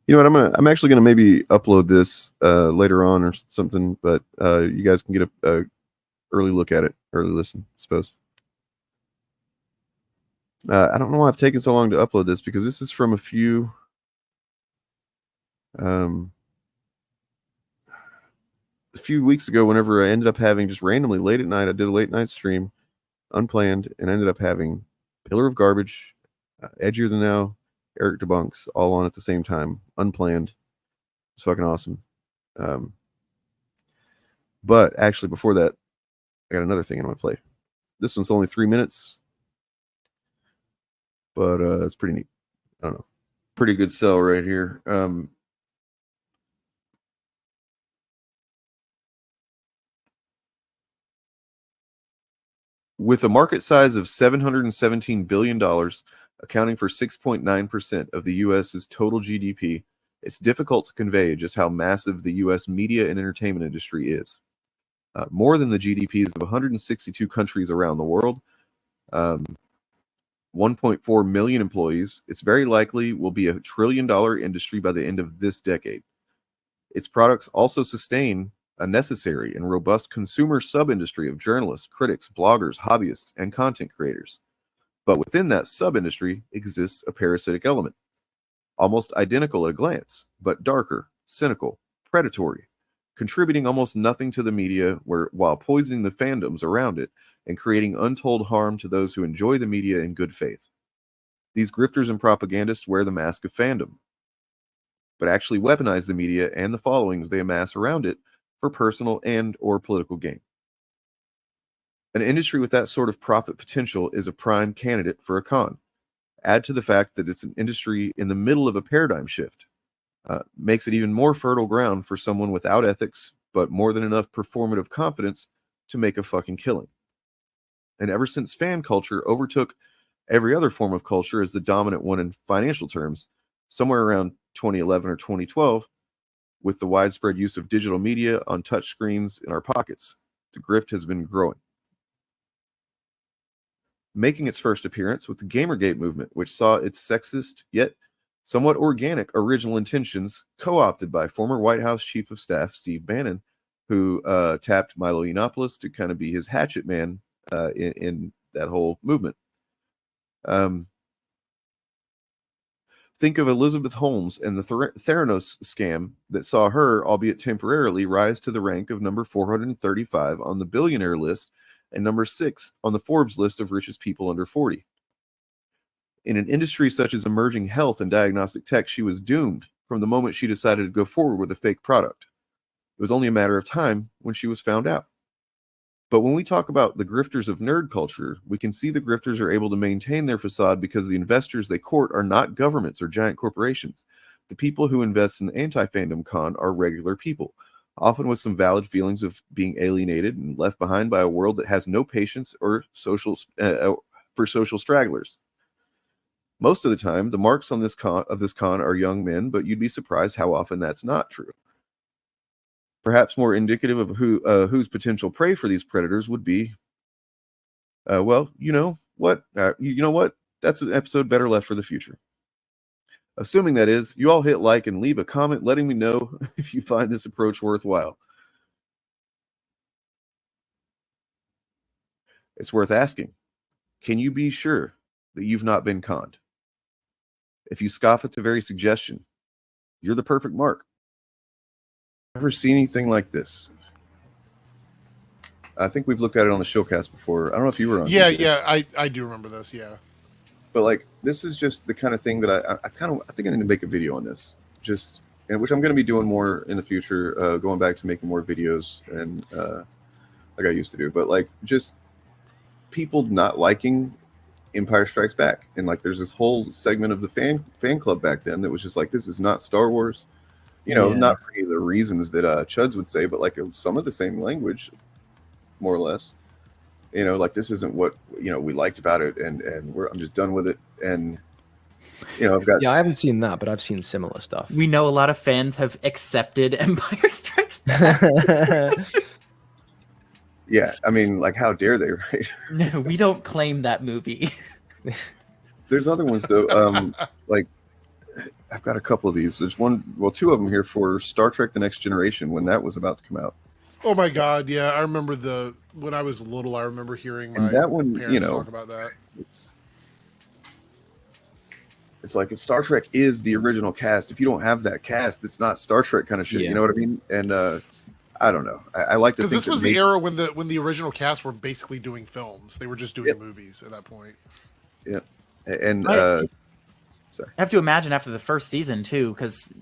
You know what? I'm actually gonna maybe upload this later on or something, but you guys can get a early look at it, early listen, I suppose. I don't know why I've taken so long to upload this because this is from a few weeks ago. Whenever I ended up having just randomly late at night, I did a late night stream, unplanned, and ended up having Pillar of Garbage, Edgier Than Thou, Eric Debunks all on at the same time, unplanned. It's fucking awesome. But actually, before that, I got another thing I want to play. This one's only 3 minutes, but it's pretty neat. I don't know. Pretty good sell right here. With a market size of $717 billion, accounting for 6.9% of the U.S.'s total GDP, it's difficult to convey just how massive the U.S. media and entertainment industry is. More than the GDPs of 162 countries around the world, 1.4 million employees, it's very likely will be $1 trillion industry by the end of this decade. Its products also sustain a necessary and robust consumer sub-industry of journalists, critics, bloggers, hobbyists, and content creators. But within that sub-industry exists a parasitic element, almost identical at a glance, but darker, cynical, predatory, contributing almost nothing to the media while poisoning the fandoms around it and creating untold harm to those who enjoy the media in good faith. These grifters and propagandists wear the mask of fandom, but actually weaponize the media and the followings they amass around it for personal and or political gain. An industry with that sort of profit potential is a prime candidate for a con. Add to the fact that it's an industry in the middle of a paradigm shift. Makes it even more fertile ground for someone without ethics, but more than enough performative confidence to make a fucking killing. And ever since fan culture overtook every other form of culture as the dominant one in financial terms, somewhere around 2011 or 2012, with the widespread use of digital media on touch screens in our pockets, the grift has been growing. Making its first appearance with the Gamergate movement, which saw its sexist yet somewhat organic original intentions co-opted by former White House Chief of Staff Steve Bannon, who tapped Milo Yiannopoulos to kind of be his hatchet man in that whole movement. Think of Elizabeth Holmes and the Theranos scam that saw her, albeit temporarily, rise to the rank of number 435 on the billionaire list and number 6 on the Forbes list of richest people under 40. In an industry such as emerging health and diagnostic tech, she was doomed from the moment she decided to go forward with a fake product. It was only a matter of time when she was found out. But when we talk about the grifters of nerd culture, we can see the grifters are able to maintain their facade because the investors they court are not governments or giant corporations. The people who invest in the anti-fandom con are regular people, often with some valid feelings of being alienated and left behind by a world that has no patience or for social stragglers. Most of the time, the marks on this con are young men, but you'd be surprised how often that's not true. Perhaps more indicative of whose potential prey for these predators would be, well, you know what? That's an episode better left for the future. Assuming that is, you all hit like and leave a comment letting me know if you find this approach worthwhile. It's worth asking. Can you be sure that you've not been conned? If you scoff at the very suggestion, you're the perfect mark. Ever seen anything like this? I think we've looked at it on the Shillcast before. I don't know if you were on. Yeah, I do remember this. Yeah. But like, this is just the kind of thing that I think I need to make a video on this, just, and which I'm going to be doing more in the future, going back to making more videos and like I used to do. But like, just people not liking Empire Strikes Back, and like, there's this whole segment of the fan club back then that was just like, this is not Star Wars, you know, not for any of the reasons that Chuds would say, but like some of the same language, more or less. You know, like, this isn't what, you know, we liked about it, and I'm just done with it. And, you know, I've got... Yeah, I haven't seen that, but I've seen similar stuff. We know a lot of fans have accepted Empire Strikes Back. Yeah, I mean, like, how dare they, right? No, we don't claim that movie. There's other ones, though. Like, I've got a couple of these. There's two of them here for Star Trek The Next Generation when that was about to come out. Oh my God, yeah, I remember when I was little, I remember hearing my parents talk about that. It's like, if Star Trek is the original cast, if you don't have that cast, it's not Star Trek kind of shit. You know what I mean? And I don't know. I like to think, because this was the era when the original cast were basically doing films. They were just doing movies at that point. Yeah, and sorry. I have to imagine after the first season too, because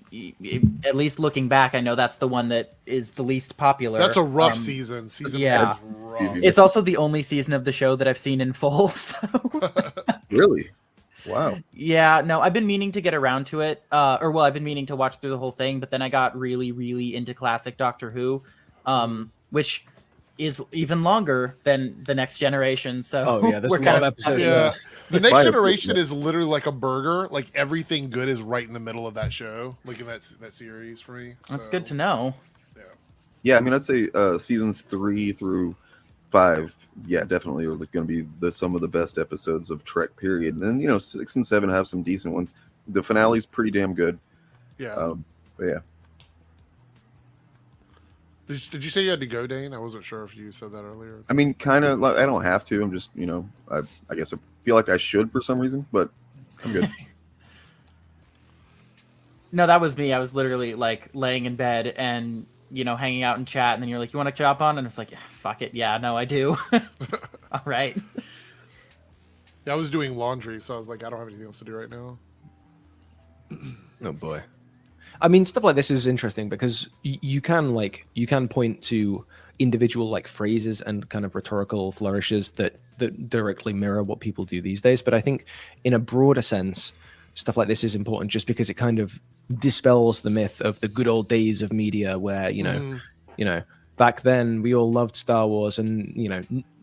at least looking back, I know that's the one that is the least popular. That's a rough season. Season one was rough. It's also the only season of the show that I've seen in full. So. Really? Wow. Yeah, no, I've been meaning to get around to it. I've been meaning to watch through the whole thing, but then I got really, really into classic Doctor Who, which is even longer than The Next Generation. So there's a lot of episodes. Yeah. The Next Generation is literally like a burger. Like, everything good is right in the middle of that show, like in that series for me. That's good to know. Yeah, I mean, I'd say seasons 3 through 5, yeah, definitely are going to be some of the best episodes of Trek, period. And then, you know, 6 and 7 have some decent ones. The finale's pretty damn good. Yeah. But yeah. Did you say you had to go, Dane? I wasn't sure if you said that earlier. I mean, kind of. I don't have to. I'm just, you know, I guess I feel like I should for some reason, but I'm good. No, that was me. I was literally like laying in bed and, you know, hanging out in chat, and then you're like, "You want to jump on?" And I was like, "Fuck it, yeah, no, I do." All right. Yeah, I was doing laundry, so I was like, I don't have anything else to do right now. Oh boy. I mean, stuff like this is interesting because you can point to individual like phrases and kind of rhetorical flourishes that directly mirror what people do these days. But I think in a broader sense, stuff like this is important just because it kind of dispels the myth of the good old days of media where, you know, back then we all loved Star Wars, and, you know,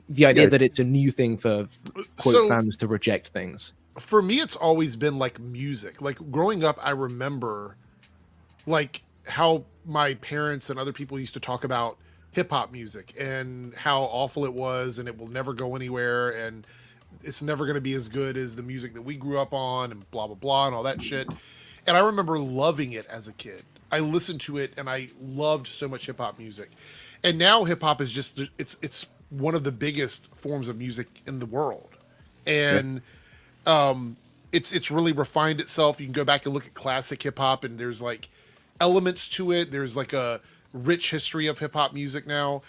the idea that it's a new thing for quote fans to reject things. For me, it's always been like music. Like, growing up, I remember like how my parents and other people used to talk about hip hop music and how awful it was, and it will never go anywhere, and it's never going to be as good as the music that we grew up on, and blah, blah, blah, and all that shit. And I remember loving it as a kid. I listened to it and I loved so much hip hop music. And now hip hop is just, it's one of the biggest forms of music in the world. And, it's really refined itself. You can go back and look at classic hip hop, and there's like elements to it. There's like a rich history of hip hop music now.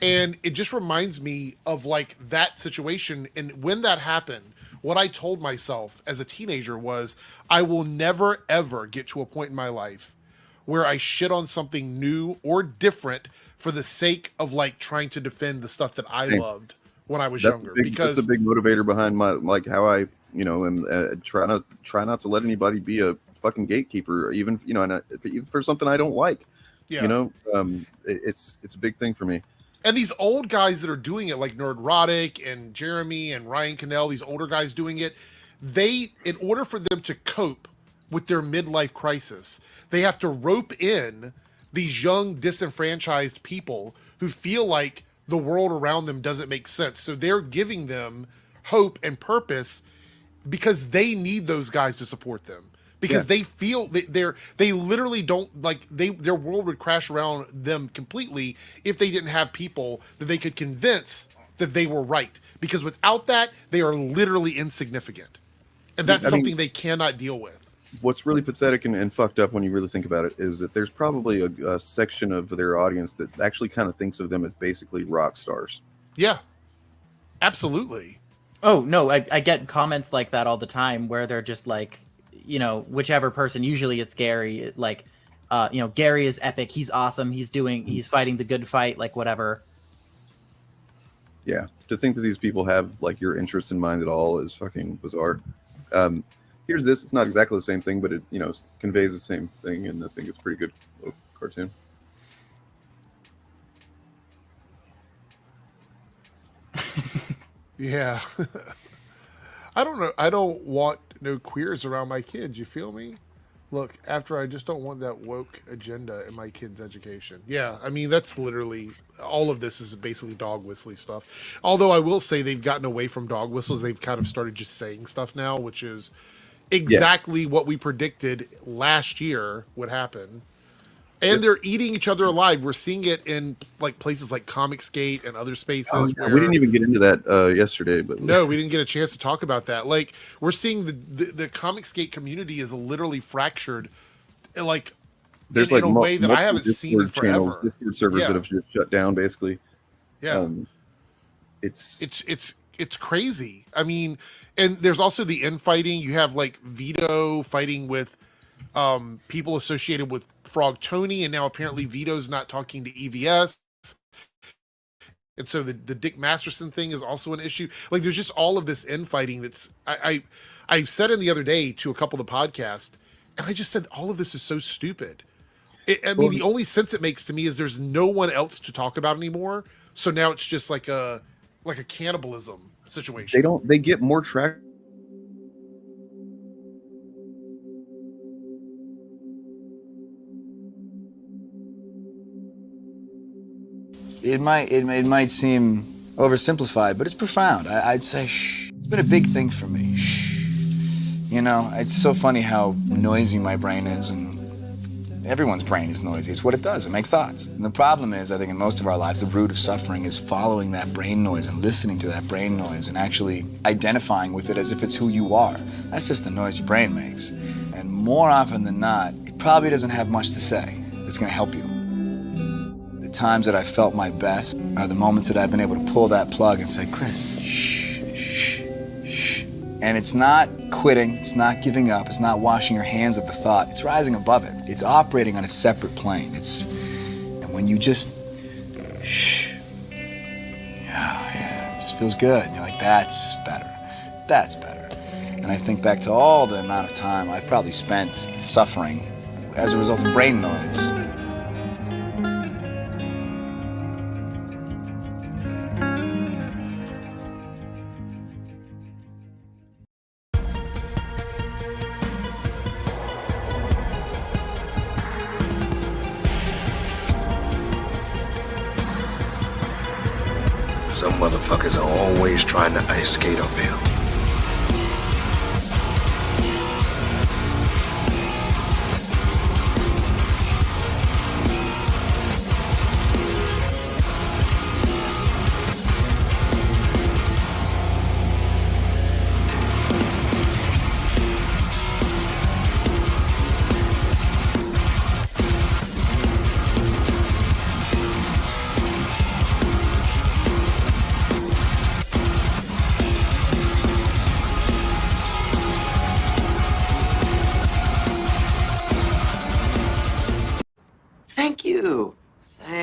And it just reminds me of like that situation. And when that happened, what I told myself as a teenager was, I will never, ever get to a point in my life where I shit on something new or different for the sake of like trying to defend the stuff that I loved when I was younger. Because that's a big motivator behind my, like, how I, you know, am try not to let anybody be a fucking gatekeeper, even, you know, and even for something I don't like. You know, it's a big thing for me. And these old guys that are doing it, like Nerdrotic and Jeremy and Ryan Cannell, these older guys doing it, in order for them to cope with their midlife crisis, they have to rope in these young disenfranchised people who feel like the world around them doesn't make sense. So they're giving them hope and purpose because they need those guys to support them. Because they feel they literally don't, like, their world would crash around them completely if they didn't have people that they could convince that they were right. Because without that, they are literally insignificant, and that's something they cannot deal with. What's really pathetic and fucked up when you really think about it is that there's probably a section of their audience that actually kind of thinks of them as basically rock stars. Yeah, absolutely. Oh no, I get comments like that all the time where they're just like, you know, whichever person, usually it's Gary, like, you know, Gary is epic, he's awesome, he's fighting the good fight, like whatever. Yeah, to think that these people have like your interests in mind at all is fucking bizarre. Here's this. It's not exactly the same thing, but it, you know, conveys the same thing, and I think it's a pretty good little cartoon. Yeah. I don't know. I don't want no queers around my kids. You feel me? Look, after I just don't want that woke agenda in my kids' education. Yeah, I mean, that's literally, all of this is basically dog whistly stuff. Although I will say they've gotten away from dog whistles. They've kind of started just saying stuff now, which is exactly what we predicted last year would happen. And they're eating each other alive. We're seeing it in like places like Comicsgate and other spaces. Where... We didn't even get into that yesterday, but no, we didn't get a chance to talk about that. Like, we're seeing the Comicsgate community is literally fractured, like there's in a way that I haven't seen in forever. Discord servers that have just shut down, basically. Yeah, it's crazy. I mean, and there's also the infighting. You have like Vito fighting with people associated with Frog Tony, and now apparently Vito's not talking to EVS, and so the Dick Masterson thing is also an issue. Like, there's just all of this infighting that's I said in the other day to a couple of the podcasts, and I just said all of this is so stupid. I mean, the only sense it makes to me is there's no one else to talk about anymore, so now it's just like a cannibalism situation. They get more track. It might seem oversimplified, but it's profound. I'd say shh. It's been a big thing for me. Shh. You know, it's so funny how noisy my brain is, and everyone's brain is noisy. It's what it does. It makes thoughts. And the problem is, I think in most of our lives, the root of suffering is following that brain noise and listening to that brain noise and actually identifying with it as if it's who you are. That's just the noise your brain makes. And more often than not, it probably doesn't have much to say that's going to help you. The times that I felt my best are the moments that I've been able to pull that plug and say, Chris, shh, shh, shh. And it's not quitting, it's not giving up, it's not washing your hands of the thought, it's rising above it. It's operating on a separate plane. And when you just, shh, yeah, it just feels good. And you're like, that's better, that's better. And I think back to all the amount of time I probably spent suffering as a result of brain noise. Some motherfuckers are always trying to ice skate uphill.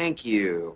Thank you.